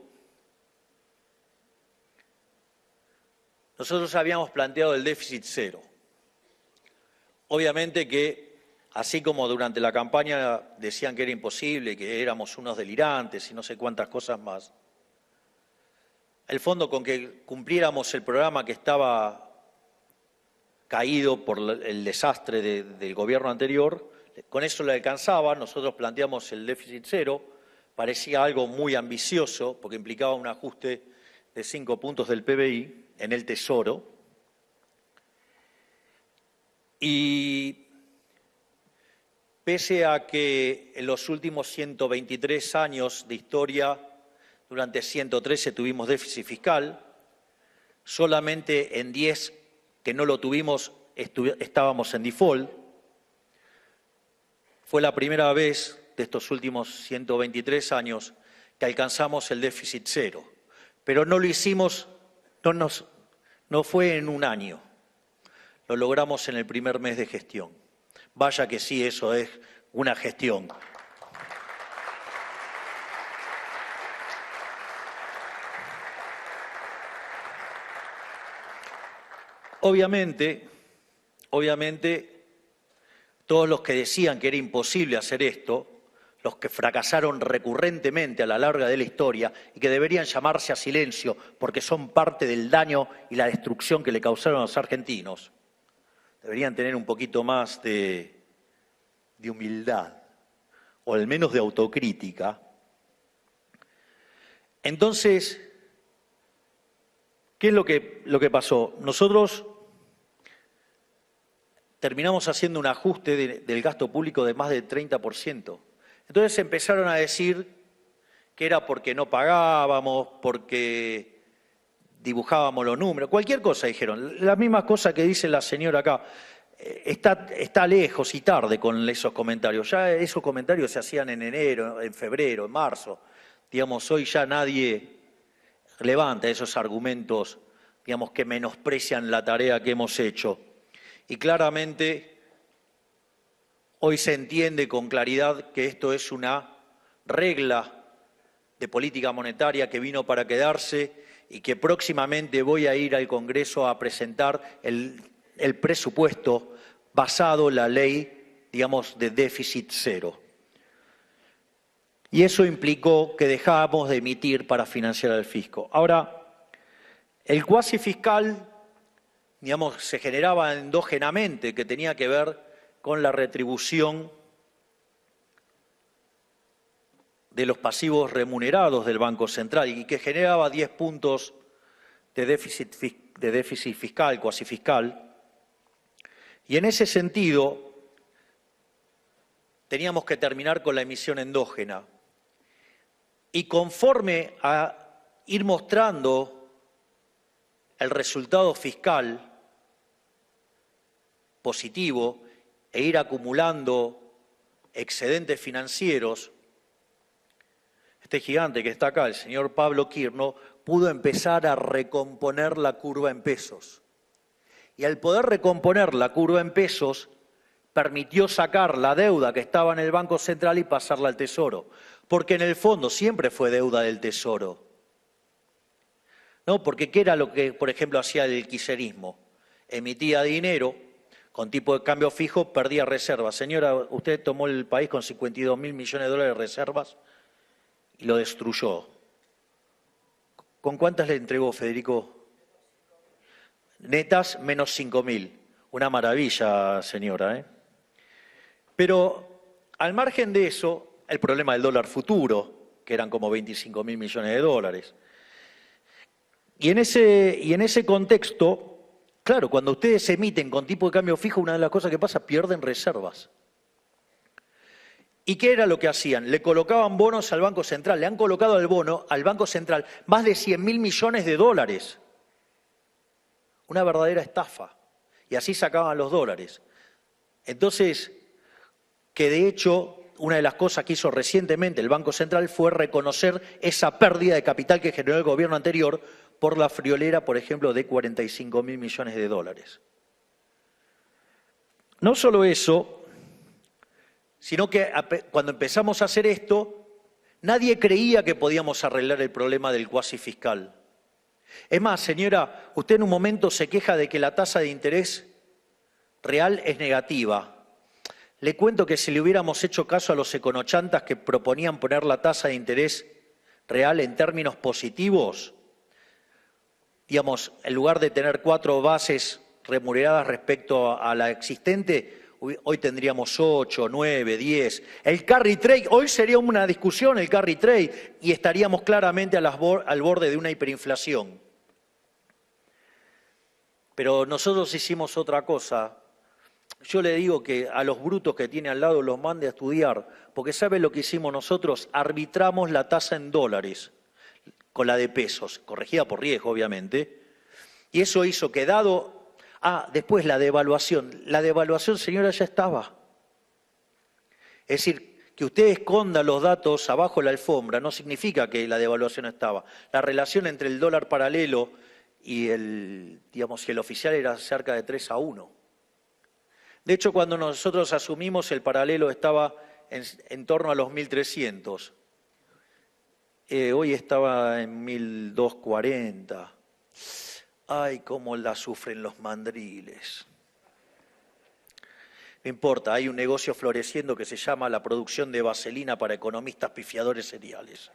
S1: nosotros habíamos planteado el déficit cero. Obviamente que, así como durante la campaña decían que era imposible, que éramos unos delirantes y no sé cuántas cosas más, el fondo con que cumpliéramos el programa que estaba caído por el desastre del gobierno anterior, con eso le alcanzaba. Nosotros planteamos el déficit cero, parecía algo muy ambicioso porque implicaba un ajuste de 5 puntos del PBI en el Tesoro. Y pese a que en los últimos 123 años de historia, durante 113 tuvimos déficit fiscal, solamente en 10 que no lo tuvimos estábamos en default. Fue la primera vez de estos últimos 123 años que alcanzamos el déficit cero, pero no lo hicimos, no fue en un año, lo logramos en el primer mes de gestión. Vaya que sí, eso es una gestión. Obviamente, todos los que decían que era imposible hacer esto, los que fracasaron recurrentemente a la larga de la historia y que deberían llamarse a silencio porque son parte del daño y la destrucción que le causaron a los argentinos, deberían tener un poquito más de humildad, o al menos de autocrítica. Entonces, ¿qué es lo que pasó? Nosotros terminamos haciendo un ajuste del gasto público de más del 30%. Entonces empezaron a decir que era porque no pagábamos, porque dibujábamos los números, cualquier cosa dijeron. La misma cosa que dice la señora acá. Está lejos y tarde con esos comentarios. Ya esos comentarios se hacían en enero, en febrero, en marzo. Digamos, hoy ya nadie levanta esos argumentos, digamos, que menosprecian la tarea que hemos hecho. Y claramente hoy se entiende con claridad que esto es una regla de política monetaria que vino para quedarse y que próximamente voy a ir al Congreso a presentar el presupuesto basado en la ley, digamos, de déficit cero. Y eso implicó que dejábamos de emitir para financiar al fisco. Ahora, el cuasi fiscal, digamos, se generaba endógenamente, que tenía que ver con la retribución de los pasivos remunerados del Banco Central y que generaba 10 puntos de déficit fiscal, cuasi fiscal. Y en ese sentido, teníamos que terminar con la emisión endógena. Y conforme a ir mostrando el resultado fiscal positivo e ir acumulando excedentes financieros, este gigante que está acá, el señor Pablo Kirno, pudo empezar a recomponer la curva en pesos. Y al poder recomponer la curva en pesos, permitió sacar la deuda que estaba en el Banco Central y pasarla al Tesoro. Porque en el fondo siempre fue deuda del Tesoro. ¿No? Porque ¿qué era lo que, por ejemplo, hacía el kirchnerismo? Emitía dinero con tipo de cambio fijo, perdía reservas. Señora, usted tomó el país con 52.000 millones de dólares de reservas y lo destruyó. ¿Con cuántas le entregó, Federico? Netas, menos 5.000. Una maravilla, señora, ¿eh? Pero al margen de eso, el problema del dólar futuro, que eran como 25.000 millones de dólares. Y en ese contexto, claro, cuando ustedes emiten con tipo de cambio fijo, una de las cosas que pasa, pierden reservas. ¿Y qué era lo que hacían? Le colocaban bonos al Banco Central, le han colocado al bono al Banco Central más de 100.000 millones de dólares. Una verdadera estafa. Y así sacaban los dólares. Entonces, que de hecho, una de las cosas que hizo recientemente el Banco Central fue reconocer esa pérdida de capital que generó el gobierno anterior por la friolera, por ejemplo, de 45.000 millones de dólares. No solo eso, sino que cuando empezamos a hacer esto, nadie creía que podíamos arreglar el problema del cuasi fiscal. Es más, señora, usted en un momento se queja de que la tasa de interés real es negativa. Le cuento que si le hubiéramos hecho caso a los econochantas que proponían poner la tasa de interés real en términos positivos, digamos, en lugar de tener 4 bases remuneradas respecto a la existente, hoy tendríamos 8, 9, 10. El carry trade, hoy sería una discusión el carry trade y estaríamos claramente al borde de una hiperinflación. Pero nosotros hicimos otra cosa. Yo le digo que a los brutos que tiene al lado los mande a estudiar, porque ¿sabe lo que hicimos nosotros? Arbitramos la tasa en dólares con la de pesos, corregida por riesgo, obviamente, y eso hizo que dado... después la devaluación, señora, ya estaba. Es decir, que usted esconda los datos abajo de la alfombra no significa que la devaluación estaba. La relación entre el dólar paralelo y el oficial era cerca de 3-1. De hecho, cuando nosotros asumimos, el paralelo estaba en torno a los 1.300. Hoy estaba en 1.240. Ay, cómo la sufren los mandriles. No importa, hay un negocio floreciendo que se llama la producción de vaselina para economistas pifiadores seriales.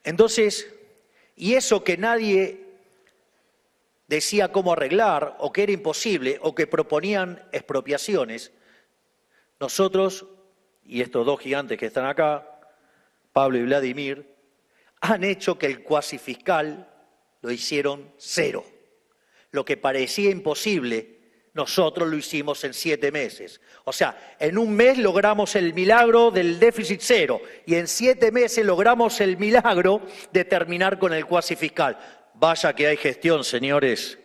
S1: Entonces, y eso que nadie decía cómo arreglar, o que era imposible, o que proponían expropiaciones, nosotros, y estos dos gigantes que están acá, Pablo y Vladimir, han hecho que el cuasi fiscal lo hicieron 0. Lo que parecía imposible, nosotros lo hicimos en 7 meses. O sea, en un mes logramos el milagro del déficit 0 y en 7 meses logramos el milagro de terminar con el cuasi fiscal. Vaya que hay gestión, señores.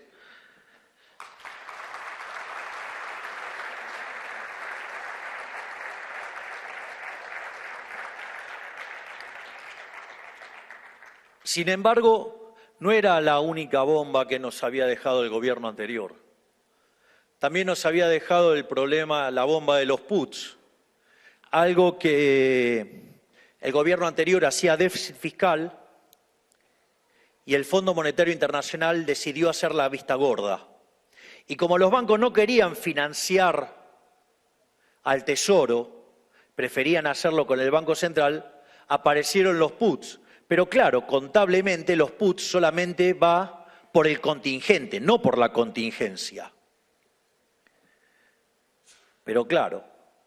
S1: Sin embargo, no era la única bomba que nos había dejado el gobierno anterior. También nos había dejado el problema, la bomba de los puts, algo que el gobierno anterior hacía déficit fiscal y el Fondo Monetario Internacional decidió hacer la vista gorda. Y como los bancos no querían financiar al Tesoro, preferían hacerlo con el Banco Central, aparecieron los puts. Pero claro, contablemente los puts solamente va por el contingente, no por la contingencia. Pero claro,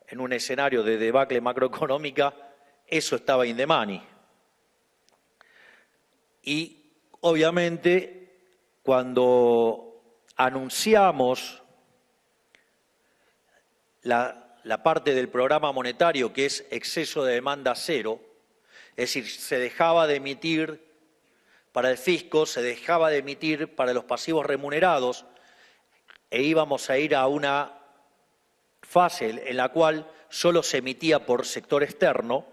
S1: en un escenario de debacle macroeconómica, eso estaba in the money. Y obviamente, cuando anunciamos la parte del programa monetario que es exceso de demanda cero, es decir, se dejaba de emitir para el fisco, se dejaba de emitir para los pasivos remunerados e íbamos a ir a una fase en la cual solo se emitía por sector externo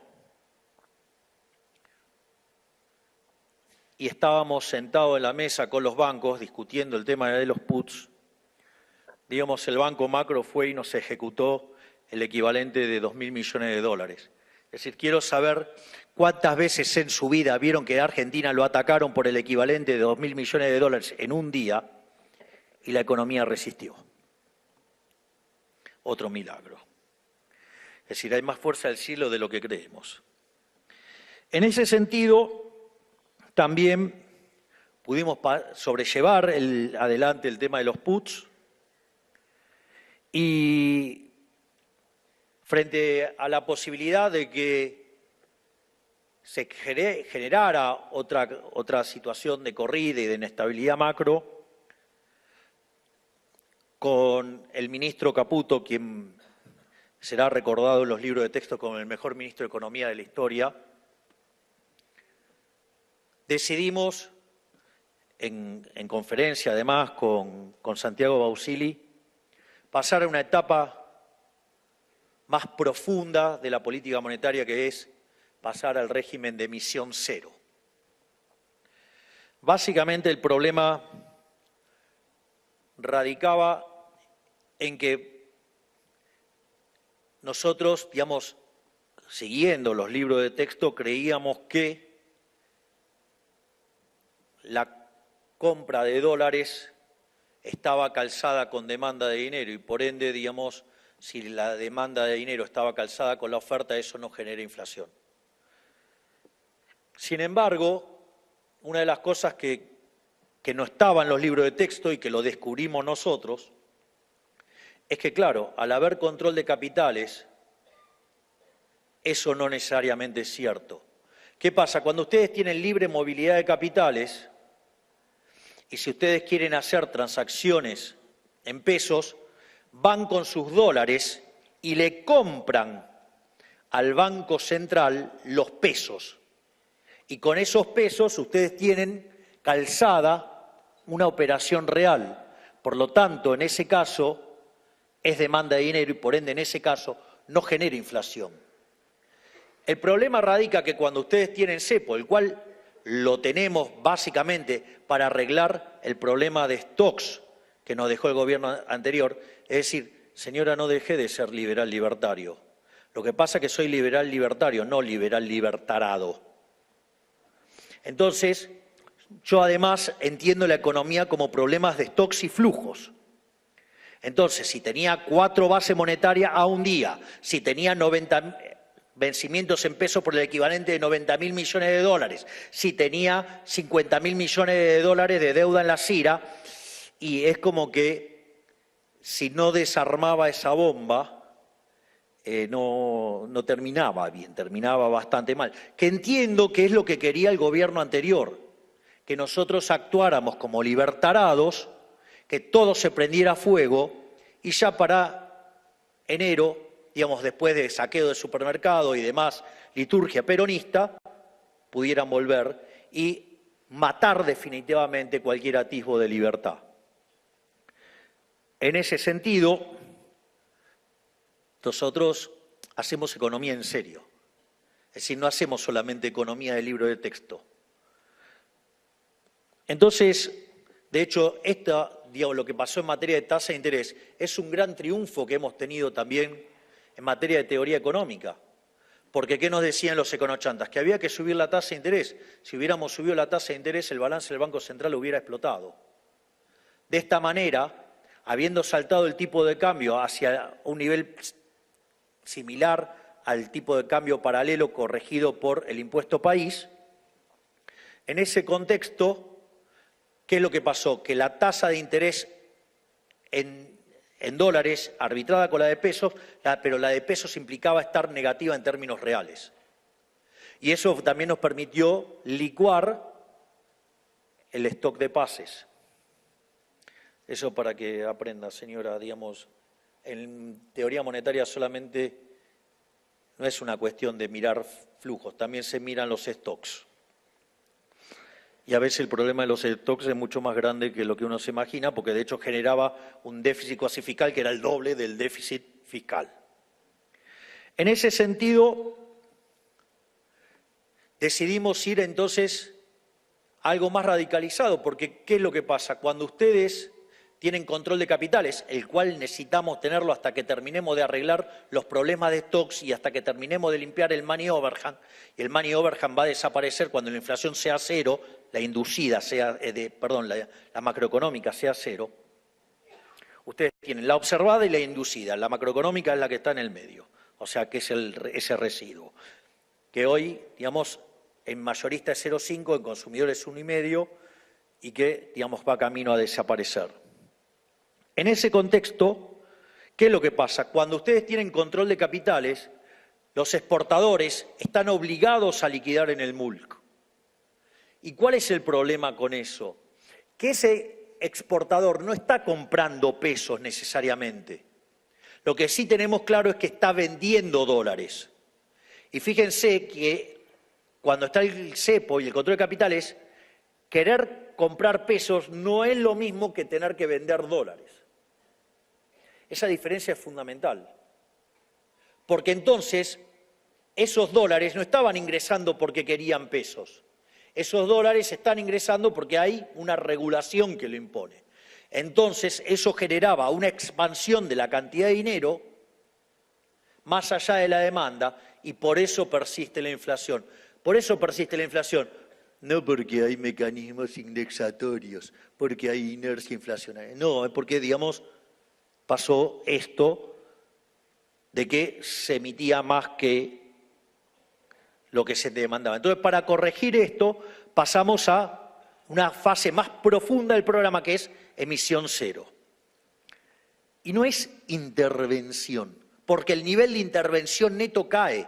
S1: y estábamos sentados en la mesa con los bancos discutiendo el tema de los puts. Digamos, el Banco Macro fue y nos ejecutó el equivalente de 2.000 millones de dólares. Es decir, quiero saber cuántas veces en su vida vieron que a Argentina lo atacaron por el equivalente de 2.000 millones de dólares en un día y la economía resistió. Otro milagro. Es decir, hay más fuerza del cielo de lo que creemos. En ese sentido, también pudimos sobrellevar adelante el tema de los puts y frente a la posibilidad de que se generara otra situación de corrida y de inestabilidad macro, con el ministro Caputo, quien será recordado en los libros de texto como el mejor ministro de Economía de la historia, decidimos, en conferencia además con Santiago Bausili, pasar a una etapa más profunda de la política monetaria, que es pasar al régimen de emisión cero. Básicamente el problema radicaba en que nosotros, digamos, siguiendo los libros de texto, creíamos que la compra de dólares estaba calzada con demanda de dinero y por ende, digamos, si la demanda de dinero estaba calzada con la oferta, eso no genera inflación. Sin embargo, una de las cosas que no estaba en los libros de texto y que lo descubrimos nosotros, es que, claro, al haber control de capitales, eso no necesariamente es cierto. ¿Qué pasa? Cuando ustedes tienen libre movilidad de capitales, y si ustedes quieren hacer transacciones en pesos, van con sus dólares y le compran al Banco Central los pesos. Y con esos pesos ustedes tienen calzada una operación real. Por lo tanto, en ese caso, es demanda de dinero y por ende, en ese caso, no genera inflación. El problema radica que cuando ustedes tienen cepo, el cual lo tenemos básicamente para arreglar el problema de stocks que nos dejó el gobierno anterior, es decir, señora, no deje de ser liberal libertario. Lo que pasa es que soy liberal libertario, no liberal libertarado. Entonces, yo además entiendo la economía como problemas de stocks y flujos. Entonces, si tenía 4 bases monetarias a un día, si tenía 90 vencimientos en pesos por el equivalente de 90.000 millones de dólares, si tenía 50.000 millones de dólares de deuda en la CIRA, y es como que si no desarmaba esa bomba, no terminaba bien, terminaba bastante mal. Que entiendo que es lo que quería el gobierno anterior, que nosotros actuáramos como libertarados, que todo se prendiera fuego y ya para enero, digamos, después de saqueo de supermercado y demás liturgia peronista, pudieran volver y matar definitivamente cualquier atisbo de libertad. En ese sentido, nosotros hacemos economía en serio. Es decir, no hacemos solamente economía de libro de texto. Entonces, de hecho, digamos, lo que pasó en materia de tasa de interés es un gran triunfo que hemos tenido también en materia de teoría económica. Porque, ¿qué nos decían los econochantas? Que había que subir la tasa de interés. Si hubiéramos subido la tasa de interés, el balance del Banco Central hubiera explotado. De esta manera, habiendo saltado el tipo de cambio hacia un nivel similar al tipo de cambio paralelo corregido por el impuesto país, en ese contexto, ¿qué es lo que pasó? Que la tasa de interés en en dólares, arbitrada con la de pesos, pero la de pesos implicaba estar negativa en términos reales. Y eso también nos permitió licuar el stock de pases. Eso para que aprenda, señora, digamos, en teoría monetaria solamente no es una cuestión de mirar flujos, también se miran los stocks. Y a veces el problema de los stocks es mucho más grande que lo que uno se imagina, porque de hecho generaba un déficit cuasi fiscal que era el doble del déficit fiscal. En ese sentido, decidimos ir entonces a algo más radicalizado, porque ¿qué es lo que pasa? Cuando ustedes tienen control de capitales, el cual necesitamos tenerlo hasta que terminemos de arreglar los problemas de stocks y hasta que terminemos de limpiar el money overhang, y el money overhang va a desaparecer cuando la inflación sea cero, la inducida sea, la macroeconómica sea cero. Ustedes tienen la observada y la inducida, la macroeconómica es la que está en el medio, o sea que es ese residuo, que hoy, digamos, en mayorista es 0,5, en consumidor es 1,5 y que, digamos, va camino a desaparecer. En ese contexto, ¿qué es lo que pasa? Cuando ustedes tienen control de capitales, los exportadores están obligados a liquidar en el MULC. ¿Y cuál es el problema con eso? Que ese exportador no está comprando pesos necesariamente. Lo que sí tenemos claro es que está vendiendo dólares. Y fíjense que cuando está el cepo y el control de capitales, querer comprar pesos no es lo mismo que tener que vender dólares. Esa diferencia es fundamental. Porque entonces esos dólares no estaban ingresando porque querían pesos. Esos dólares están ingresando porque hay una regulación que lo impone. Entonces eso generaba una expansión de la cantidad de dinero más allá de la demanda y por eso persiste la inflación. Por eso persiste la inflación. No porque hay mecanismos indexatorios, porque hay inercia inflacionaria. No, es porque, digamos, pasó esto de que se emitía más que lo que se demandaba. Entonces, para corregir esto, pasamos a una fase más profunda del programa, que es emisión cero. Y no es intervención, porque el nivel de intervención neto cae.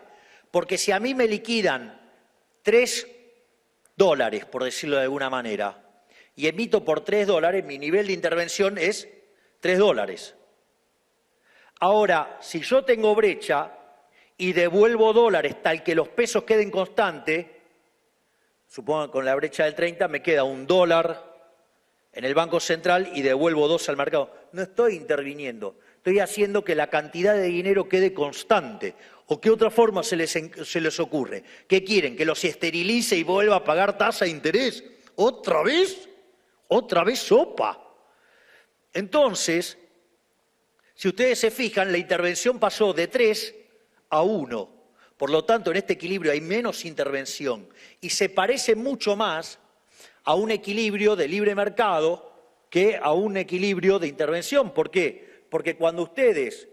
S1: Porque si a mí me liquidan $3, por decirlo de alguna manera, y emito por $3, mi nivel de intervención es $3. Ahora, si yo tengo brecha y devuelvo dólares tal que los pesos queden constantes, supongo que con la brecha del 30 me queda $1 en el Banco Central y devuelvo 2 al mercado. No estoy interviniendo, estoy haciendo que la cantidad de dinero quede constante. ¿O qué otra forma se les ocurre? ¿Qué quieren? ¿Que los esterilice y vuelva a pagar tasa de interés? ¿Otra vez? ¿Otra vez sopa? Entonces, si ustedes se fijan, la intervención pasó de 3 a 1. Por lo tanto, en este equilibrio hay menos intervención y se parece mucho más a un equilibrio de libre mercado que a un equilibrio de intervención. ¿Por qué? Porque cuando ustedes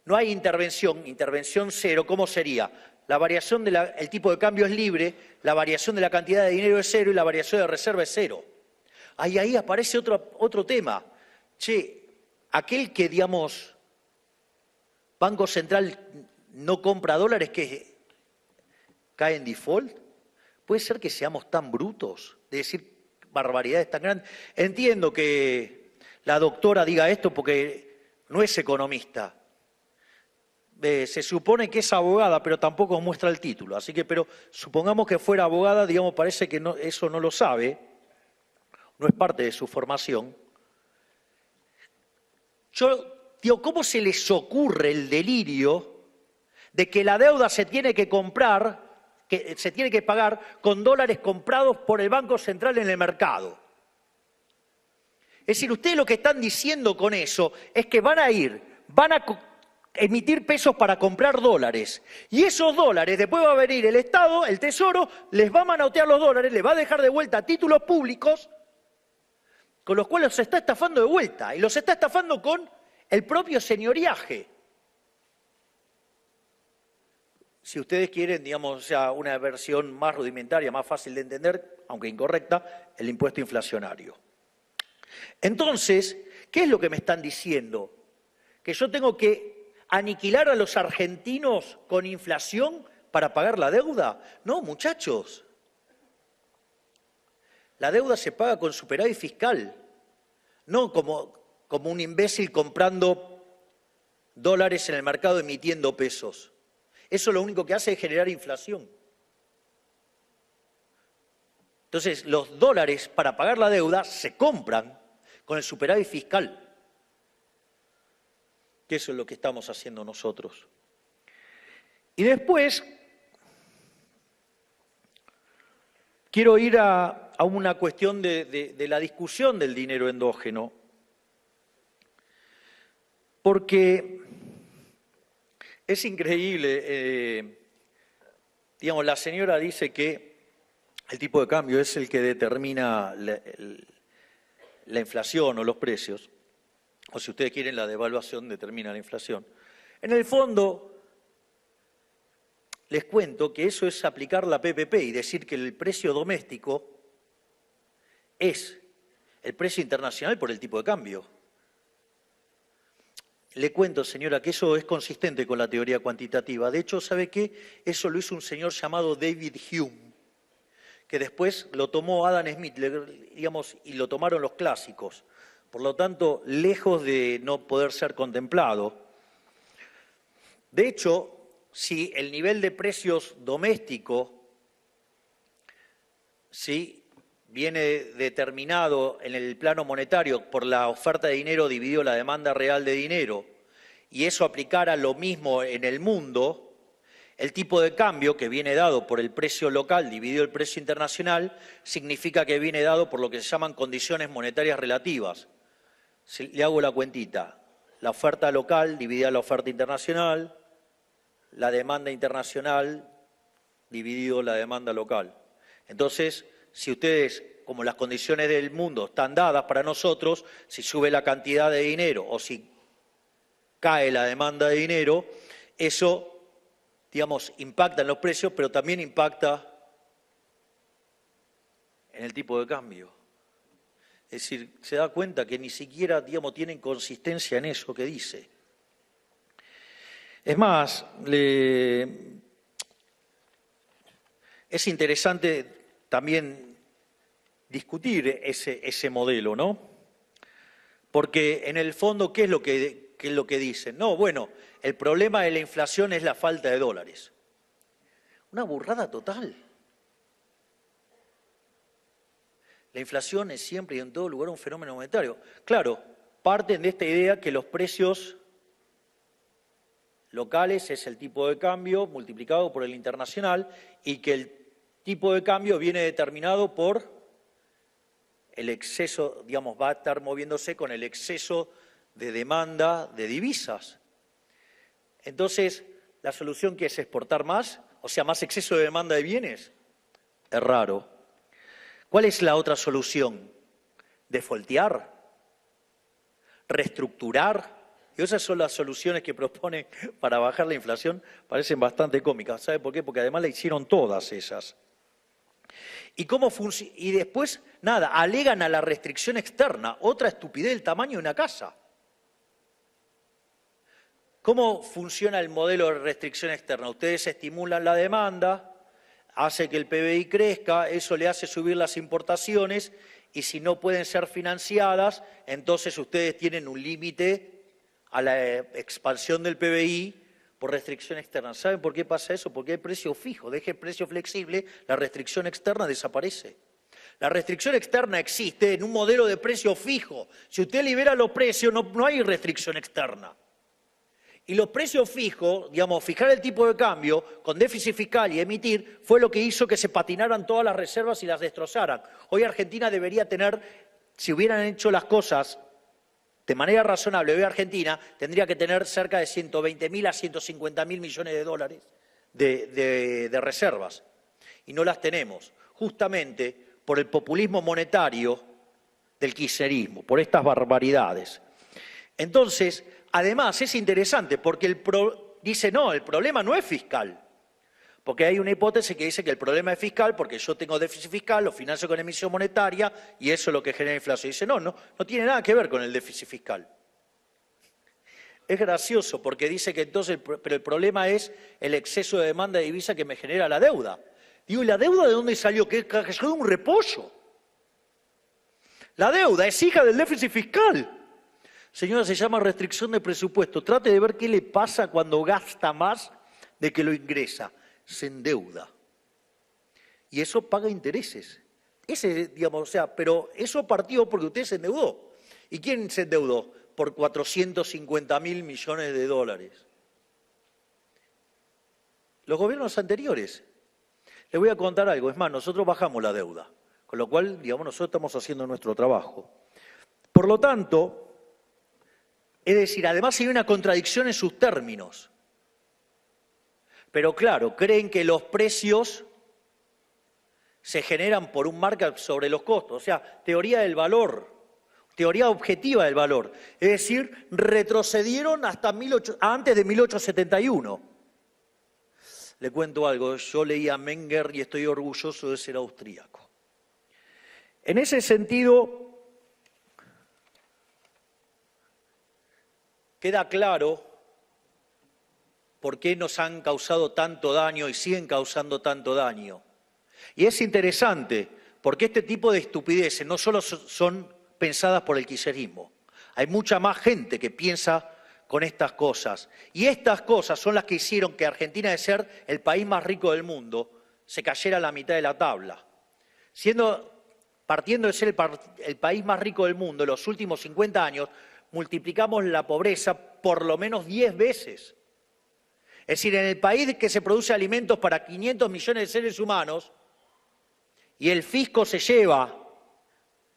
S1: no hay intervención cero, ¿cómo sería? La variación del tipo de cambio es libre, la variación de la cantidad de dinero es cero y la variación de reserva es cero. Ahí aparece otro tema. Che, aquel que, digamos, Banco Central no compra dólares, que cae en default. ¿Puede ser que seamos tan brutos de decir barbaridades tan grandes? Entiendo que la doctora diga esto porque no es economista. Se supone que es abogada, pero tampoco muestra el título. Así que, pero supongamos que fuera abogada, digamos, parece que eso no lo sabe, no es parte de su formación. Yo digo, ¿cómo se les ocurre el delirio de que la deuda se tiene que comprar, que se tiene que pagar con dólares comprados por el Banco Central en el mercado? Es decir, ustedes lo que están diciendo con eso es que van a emitir pesos para comprar dólares. Y esos dólares, después va a venir el Estado, el Tesoro, les va a manotear los dólares, les va a dejar de vuelta títulos públicos, con los cuales los está estafando de vuelta. Y los está estafando con el propio señoriaje. Si ustedes quieren, digamos, o sea, una versión más rudimentaria, más fácil de entender, aunque incorrecta, el impuesto inflacionario. Entonces, ¿qué es lo que me están diciendo? ¿Que yo tengo que aniquilar a los argentinos con inflación para pagar la deuda? No, muchachos. La deuda se paga con superávit fiscal, no como un imbécil comprando dólares en el mercado emitiendo pesos. Eso lo único que hace es generar inflación. Entonces, los dólares para pagar la deuda se compran con el superávit fiscal, que eso es lo que estamos haciendo nosotros. Y después, quiero ir a una cuestión de la discusión del dinero endógeno, porque es increíble, digamos, la señora dice que el tipo de cambio es el que determina la inflación o los precios, o si ustedes quieren, la devaluación determina la inflación. En el fondo, les cuento que eso es aplicar la PPP y decir que el precio doméstico es el precio internacional por el tipo de cambio. Le cuento, señora, que eso es consistente con la teoría cuantitativa. De hecho, ¿sabe qué? Eso lo hizo un señor llamado David Hume, que después lo tomó Adam Smith, digamos, y lo tomaron los clásicos. Por lo tanto, lejos de no poder ser contemplado. De hecho, si el nivel de precios doméstico viene determinado en el plano monetario por la oferta de dinero dividido la demanda real de dinero, y eso aplicara lo mismo en el mundo, el tipo de cambio que viene dado por el precio local dividido el precio internacional significa que viene dado por lo que se llaman condiciones monetarias relativas. Si le hago la cuentita, la oferta local dividida la oferta internacional, la demanda internacional dividido la demanda local. Entonces, si ustedes, como las condiciones del mundo están dadas para nosotros, si sube la cantidad de dinero o si cae la demanda de dinero, eso, digamos, impacta en los precios, pero también impacta en el tipo de cambio. Es decir, se da cuenta que ni siquiera, digamos, tienen consistencia en eso que dice. Es más, es interesante también discutir ese modelo, ¿no? Porque en el fondo, ¿qué es lo que dicen? No, bueno, el problema de la inflación es la falta de dólares. Una burrada total. La inflación es siempre y en todo lugar un fenómeno monetario. Claro, parten de esta idea que los precios locales es el tipo de cambio multiplicado por el internacional y que el tipo de cambio viene determinado por el exceso, digamos, va a estar moviéndose con el exceso de demanda de divisas. Entonces, ¿la solución qué es? ¿Exportar más? O sea, ¿más exceso de demanda de bienes? Es raro. ¿Cuál es la otra solución? ¿Defoltear? ¿Reestructurar? Y esas son las soluciones que proponen para bajar la inflación, parecen bastante cómicas. ¿Sabe por qué? Porque además la hicieron todas esas. Y después, nada, alegan a la restricción externa, otra estupidez del tamaño de una casa. ¿Cómo funciona el modelo de restricción externa? Ustedes estimulan la demanda, hace que el PBI crezca, eso le hace subir las importaciones y si no pueden ser financiadas, entonces ustedes tienen un límite a la expansión del PBI por restricción externa. ¿Saben por qué pasa eso? Porque hay precio fijo. Deje el precio flexible, la restricción externa desaparece. La restricción externa existe en un modelo de precio fijo. Si usted libera los precios, no hay restricción externa. Y los precios fijos, digamos, fijar el tipo de cambio con déficit fiscal y emitir, fue lo que hizo que se patinaran todas las reservas y las destrozaran. Hoy Argentina debería tener, si hubieran hecho las cosas de manera razonable, hoy Argentina tendría que tener cerca de 120.000 a 150.000 millones de dólares de reservas. Y no las tenemos, justamente por el populismo monetario del kirchnerismo, por estas barbaridades. Entonces, además es interesante porque dice, no, el problema no es fiscal. Porque hay una hipótesis que dice que el problema es fiscal porque yo tengo déficit fiscal, lo financio con emisión monetaria y eso es lo que genera inflación. Dice, no tiene nada que ver con el déficit fiscal. Es gracioso porque dice que entonces, pero el problema es el exceso de demanda de divisa que me genera la deuda. Digo, ¿y la deuda de dónde salió? Que cayó de un repollo. La deuda es hija del déficit fiscal. Señora, se llama restricción de presupuesto. Trate de ver qué le pasa cuando gasta más de que lo ingresa. Se endeuda. Y eso paga intereses. Ese, digamos, o sea, pero eso partió porque usted se endeudó. ¿Y quién se endeudó? Por 450.000 millones de dólares. Los gobiernos anteriores. Les voy a contar algo. Es más, nosotros bajamos la deuda. Con lo cual, digamos, nosotros estamos haciendo nuestro trabajo. Por lo tanto, es decir, además hay una contradicción en sus términos. Pero claro, creen que los precios se generan por un markup sobre los costos. O sea, teoría del valor. Teoría objetiva del valor, es decir, retrocedieron hasta antes de 1871. Le cuento algo, yo leí a Menger y estoy orgulloso de ser austríaco. En ese sentido, queda claro por qué nos han causado tanto daño y siguen causando tanto daño. Y es interesante, porque este tipo de estupideces no solo son pensadas por el kirchnerismo. Hay mucha más gente que piensa con estas cosas. Y estas cosas son las que hicieron que Argentina, de ser el país más rico del mundo, se cayera a la mitad de la tabla. Partiendo de ser el país más rico del mundo, en los últimos 50 años, multiplicamos la pobreza por lo menos 10 veces. Es decir, en el país que se produce alimentos para 500 millones de seres humanos, y el fisco se lleva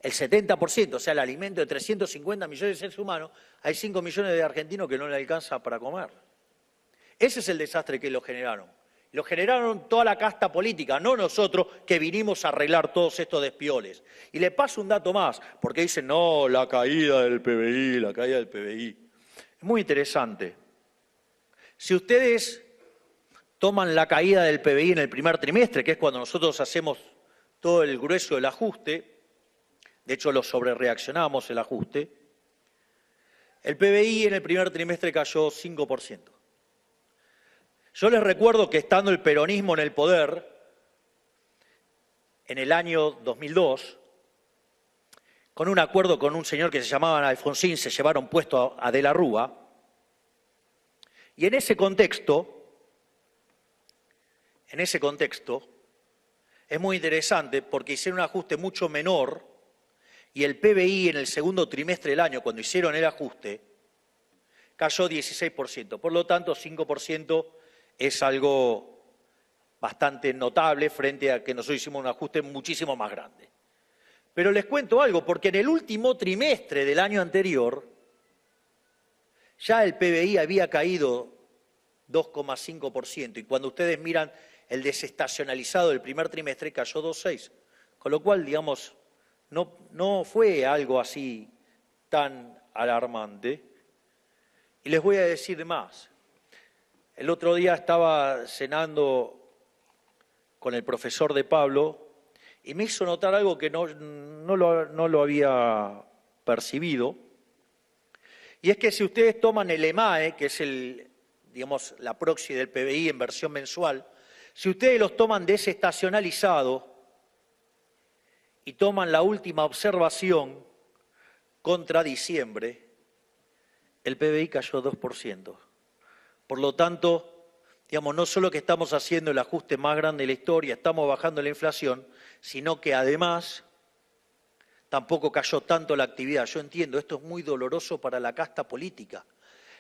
S1: el 70%, o sea, el alimento de 350 millones de seres humanos, hay 5 millones de argentinos que no le alcanza para comer. Ese es el desastre que lo generaron. Lo generaron toda la casta política, no nosotros que vinimos a arreglar todos estos despioles. Y le paso un dato más, porque dicen, no, la caída del PBI, la caída del PBI. Es muy interesante. Si ustedes toman la caída del PBI en el primer trimestre, que es cuando nosotros hacemos todo el grueso del ajuste, de hecho lo sobrereaccionamos el ajuste, el PBI en el primer trimestre cayó 5%. Yo les recuerdo que estando el peronismo en el poder, en el año 2002, con un acuerdo con un señor que se llamaba Alfonsín, se llevaron puesto a De la Rúa, y en ese contexto, es muy interesante porque hicieron un ajuste mucho menor y el PBI en el segundo trimestre del año, cuando hicieron el ajuste, cayó 16%. Por lo tanto, 5% es algo bastante notable frente a que nosotros hicimos un ajuste muchísimo más grande. Pero les cuento algo, porque en el último trimestre del año anterior, ya el PBI había caído 2,5%, y cuando ustedes miran el desestacionalizado del primer trimestre cayó 2,6%. Con lo cual, digamos, no fue algo así tan alarmante. Y les voy a decir más. El otro día estaba cenando con el profesor de Pablo y me hizo notar algo que no lo había percibido. Y es que si ustedes toman el EMAE, que es la proxy del PBI en versión mensual, si ustedes los toman desestacionalizado y toman la última observación contra diciembre, el PBI cayó 2%. Por lo tanto, digamos, no solo que estamos haciendo el ajuste más grande de la historia, estamos bajando la inflación, sino que además tampoco cayó tanto la actividad. Yo entiendo, esto es muy doloroso para la casta política.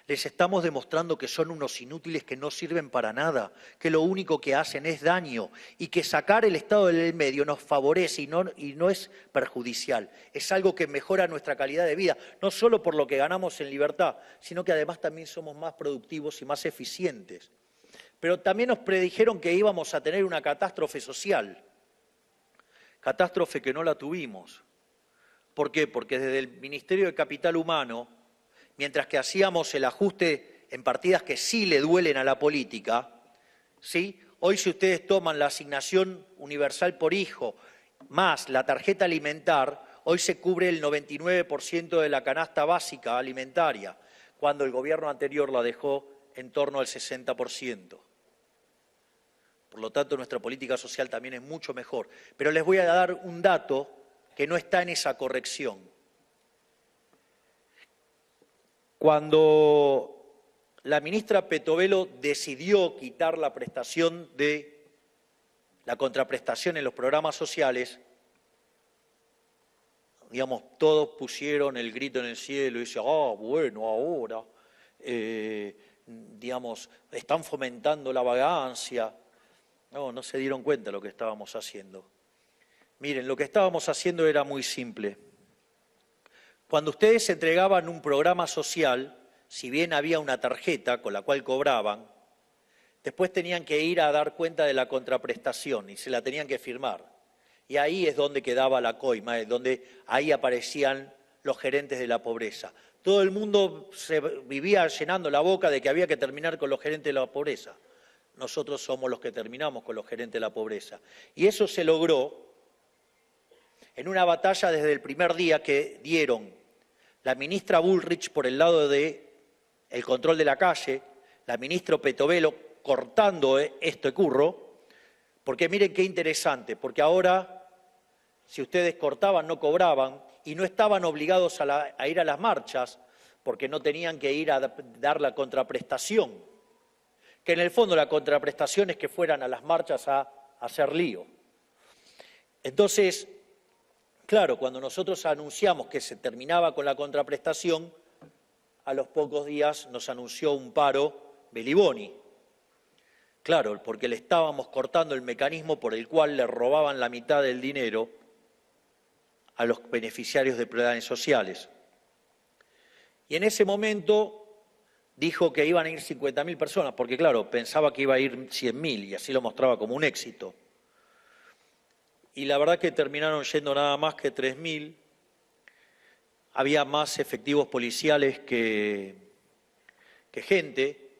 S1: Les estamos demostrando que son unos inútiles que no sirven para nada, que lo único que hacen es daño y que sacar el Estado del medio nos favorece y no es perjudicial. Es algo que mejora nuestra calidad de vida, no solo por lo que ganamos en libertad, sino que además también somos más productivos y más eficientes. Pero también nos predijeron que íbamos a tener una catástrofe social, catástrofe que no la tuvimos. ¿Por qué? Porque desde el Ministerio de Capital Humano, mientras que hacíamos el ajuste en partidas que sí le duelen a la política, ¿sí? Hoy si ustedes toman la asignación universal por hijo más la tarjeta alimentar, hoy se cubre el 99% de la canasta básica alimentaria. cuando el gobierno anterior la dejó en torno al 60%. Por lo tanto, nuestra política social también es mucho mejor. Pero les voy a dar un dato que no está en esa corrección. Cuando la ministra Petovelo decidió quitar la prestación de la contraprestación en los programas sociales, digamos, todos pusieron el grito en el cielo y decían, bueno, ahora, digamos, están fomentando la vagancia. No se dieron cuenta de lo que estábamos haciendo. Miren, lo que estábamos haciendo era muy simple. Cuando ustedes entregaban un programa social, si bien había una tarjeta con la cual cobraban, después tenían que ir a dar cuenta de la contraprestación y se la tenían que firmar. Y ahí es donde quedaba la coima, es donde ahí aparecían los gerentes de la pobreza. Todo el mundo se vivía llenando la boca de que había que terminar con los gerentes de la pobreza. Nosotros somos los que terminamos con los gerentes de la pobreza. Y eso se logró en una batalla desde el primer día que dieron la ministra Bullrich por el lado del control de la calle, la ministra Petovelo cortando este curro, porque miren qué interesante, porque ahora, si ustedes cortaban, no cobraban y no estaban obligados a ir a las marchas, porque no tenían que ir a dar la contraprestación, que en el fondo la contraprestación es que fueran a las marchas a hacer lío. Entonces, claro, cuando nosotros anunciamos que se terminaba con la contraprestación, a los pocos días nos anunció un paro Beliboni. Claro, porque le estábamos cortando el mecanismo por el cual le robaban la mitad del dinero a los beneficiarios de planes sociales. Y en ese momento dijo que iban a ir 50.000 personas, porque claro, pensaba que iba a ir 100.000 y así lo mostraba como un éxito. Y la verdad que terminaron yendo nada más que 3.000. Había más efectivos policiales que gente,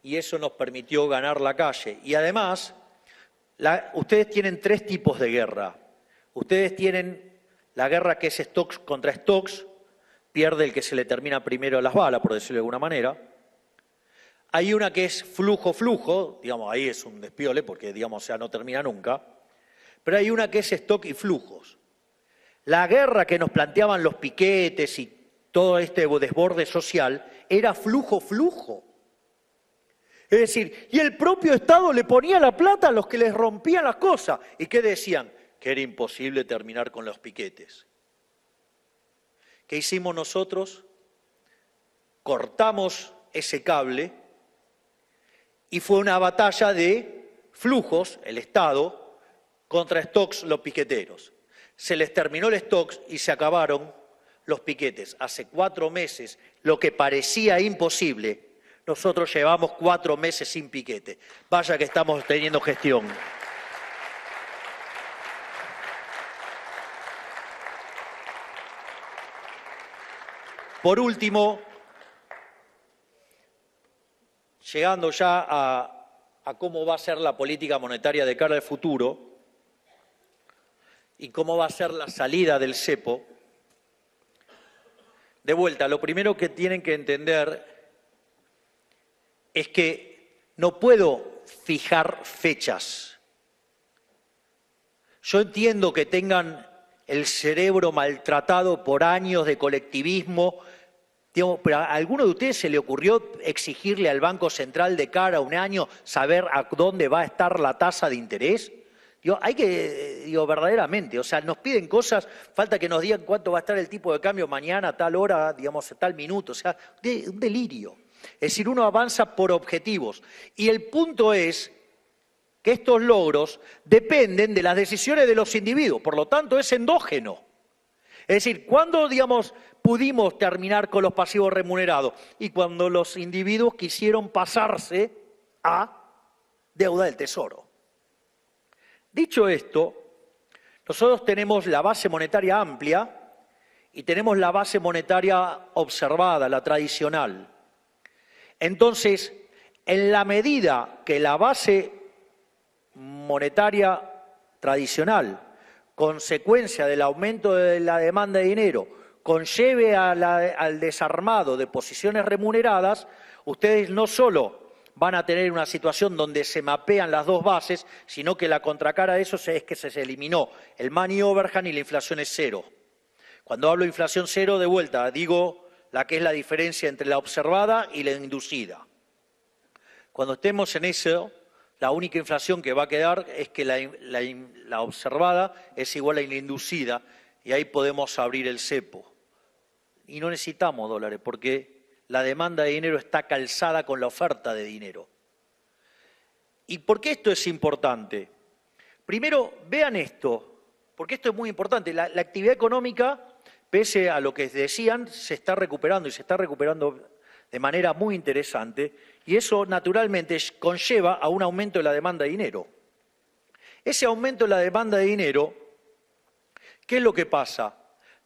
S1: y eso nos permitió ganar la calle. Y además, ustedes tienen 3 tipos de guerra. Ustedes tienen la guerra que es stocks contra stocks, pierde el que se le termina primero las balas, por decirlo de alguna manera. Hay una que es flujo, digamos, ahí es un despiole porque, digamos, o sea, no termina nunca. Pero hay una que es stock y flujos. La guerra que nos planteaban los piquetes y todo este desborde social era flujo. Es decir, y el propio Estado le ponía la plata a los que les rompían las cosas. ¿Y qué decían? Que era imposible terminar con los piquetes. ¿Qué hicimos nosotros? Cortamos ese cable y fue una batalla de flujos, el Estado, contra stocks, los piqueteros. Se les terminó el stocks y se acabaron los piquetes. Hace 4 meses, lo que parecía imposible, nosotros llevamos 4 meses sin piquete. Vaya que estamos teniendo gestión. Por último, llegando ya a cómo va a ser la política monetaria de cara al futuro y cómo va a ser la salida del cepo, de vuelta, lo primero que tienen que entender es que no puedo fijar fechas. Yo entiendo que tengan el cerebro maltratado por años de colectivismo, pero ¿a alguno de ustedes se le ocurrió exigirle al Banco Central de cara a un año saber a dónde va a estar la tasa de interés? Hay que, verdaderamente, o sea, nos piden cosas, falta que nos digan cuánto va a estar el tipo de cambio mañana, a tal hora, digamos, a tal minuto, o sea, un delirio. Es decir, uno avanza por objetivos. Y el punto es que estos logros dependen de las decisiones de los individuos, por lo tanto es endógeno. Es decir, ¿cuándo, pudimos terminar con los pasivos remunerados? Y cuando los individuos quisieron pasarse a deuda del Tesoro. Dicho esto, nosotros tenemos la base monetaria amplia y tenemos la base monetaria observada, la tradicional. Entonces, en la medida que la base monetaria tradicional, consecuencia del aumento de la demanda de dinero, conlleve al desarmado de posiciones remuneradas, ustedes no solo van a tener una situación donde se mapean las dos bases, sino que la contracara de eso es que se eliminó el money overhang y la inflación es cero. Cuando hablo de inflación cero, de vuelta, digo la que es la diferencia entre la observada y la inducida. Cuando estemos en eso, la única inflación que va a quedar es que la observada es igual a la inducida y ahí podemos abrir el cepo. Y no necesitamos dólares porque la demanda de dinero está calzada con la oferta de dinero. ¿Y por qué esto es importante? Primero, vean esto, porque esto es muy importante. La actividad económica, pese a lo que decían, se está recuperando y se está recuperando de manera muy interesante y eso naturalmente conlleva a un aumento de la demanda de dinero. Ese aumento de la demanda de dinero, ¿qué es lo que pasa?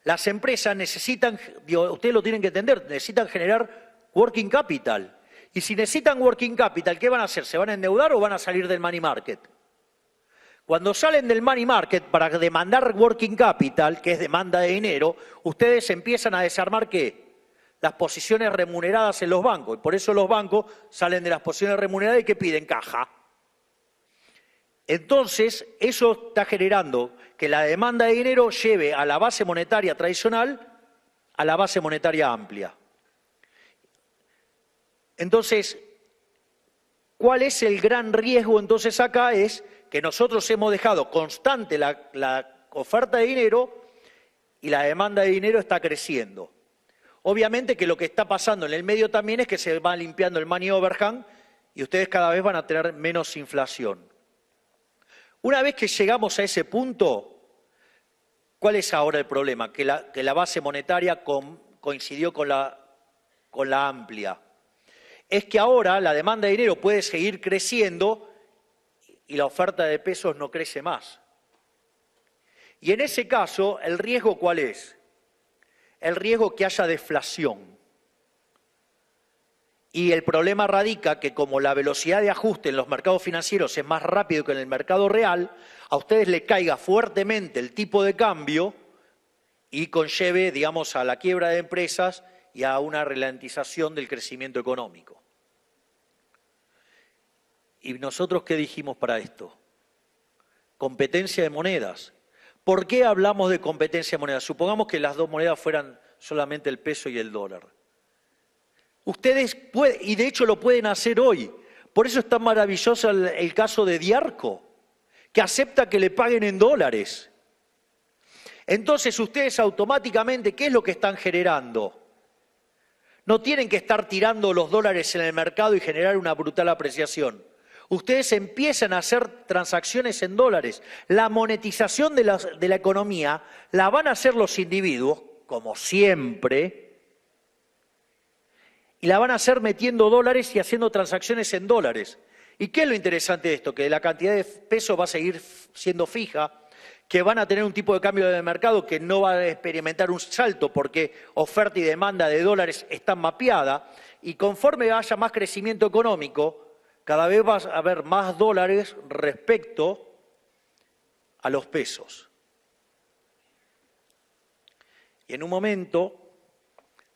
S1: Las empresas necesitan, ustedes lo tienen que entender, necesitan generar working capital. Y si necesitan working capital, ¿qué van a hacer? ¿Se van a endeudar o van a salir del money market? Cuando salen del money market para demandar working capital, que es demanda de dinero, ustedes empiezan a desarmar ¿qué? Las posiciones remuneradas en los bancos. Y por eso los bancos salen de las posiciones remuneradas y ¿qué piden? Caja. Entonces, eso está generando que la demanda de dinero lleve a la base monetaria tradicional a la base monetaria amplia. Entonces, ¿cuál es el gran riesgo entonces acá? Es que nosotros hemos dejado constante la oferta de dinero y la demanda de dinero está creciendo. Obviamente que lo que está pasando en el medio también es que se va limpiando el money overhang y ustedes cada vez van a tener menos inflación. Una vez que llegamos a ese punto, ¿cuál es ahora el problema? Que la base monetaria coincidió con la amplia. Es que ahora la demanda de dinero puede seguir creciendo y la oferta de pesos no crece más. Y en ese caso, ¿el riesgo cuál es? El riesgo que haya deflación. Y el problema radica que como la velocidad de ajuste en los mercados financieros es más rápido que en el mercado real, a ustedes les caiga fuertemente el tipo de cambio y conlleve, digamos, a la quiebra de empresas y a una ralentización del crecimiento económico. ¿Y nosotros qué dijimos para esto? Competencia de monedas. ¿Por qué hablamos de competencia de monedas? Supongamos que las dos monedas fueran solamente el peso y el dólar. Ustedes pueden, y de hecho lo pueden hacer hoy. Por eso es tan maravilloso el caso de Diarco, que acepta que le paguen en dólares. Entonces ustedes automáticamente, ¿qué es lo que están generando? No tienen que estar tirando los dólares en el mercado y generar una brutal apreciación. Ustedes empiezan a hacer transacciones en dólares. La monetización de la economía la van a hacer los individuos, como siempre, y la van a hacer metiendo dólares y haciendo transacciones en dólares. ¿Y qué es lo interesante de esto? Que la cantidad de pesos va a seguir siendo fija, que van a tener un tipo de cambio de mercado que no va a experimentar un salto porque oferta y demanda de dólares están mapeadas y conforme haya más crecimiento económico, cada vez va a haber más dólares respecto a los pesos. Y en un momento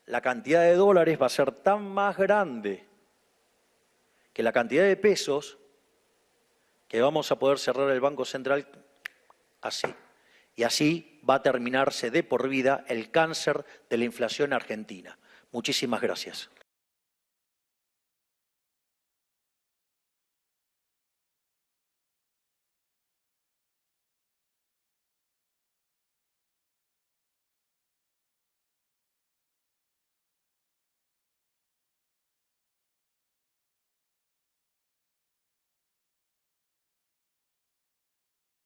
S1: la cantidad de dólares va a ser tan más grande que la cantidad de pesos que vamos a poder cerrar el Banco Central así. Y así va a terminarse de por vida el cáncer de la inflación argentina. Muchísimas gracias.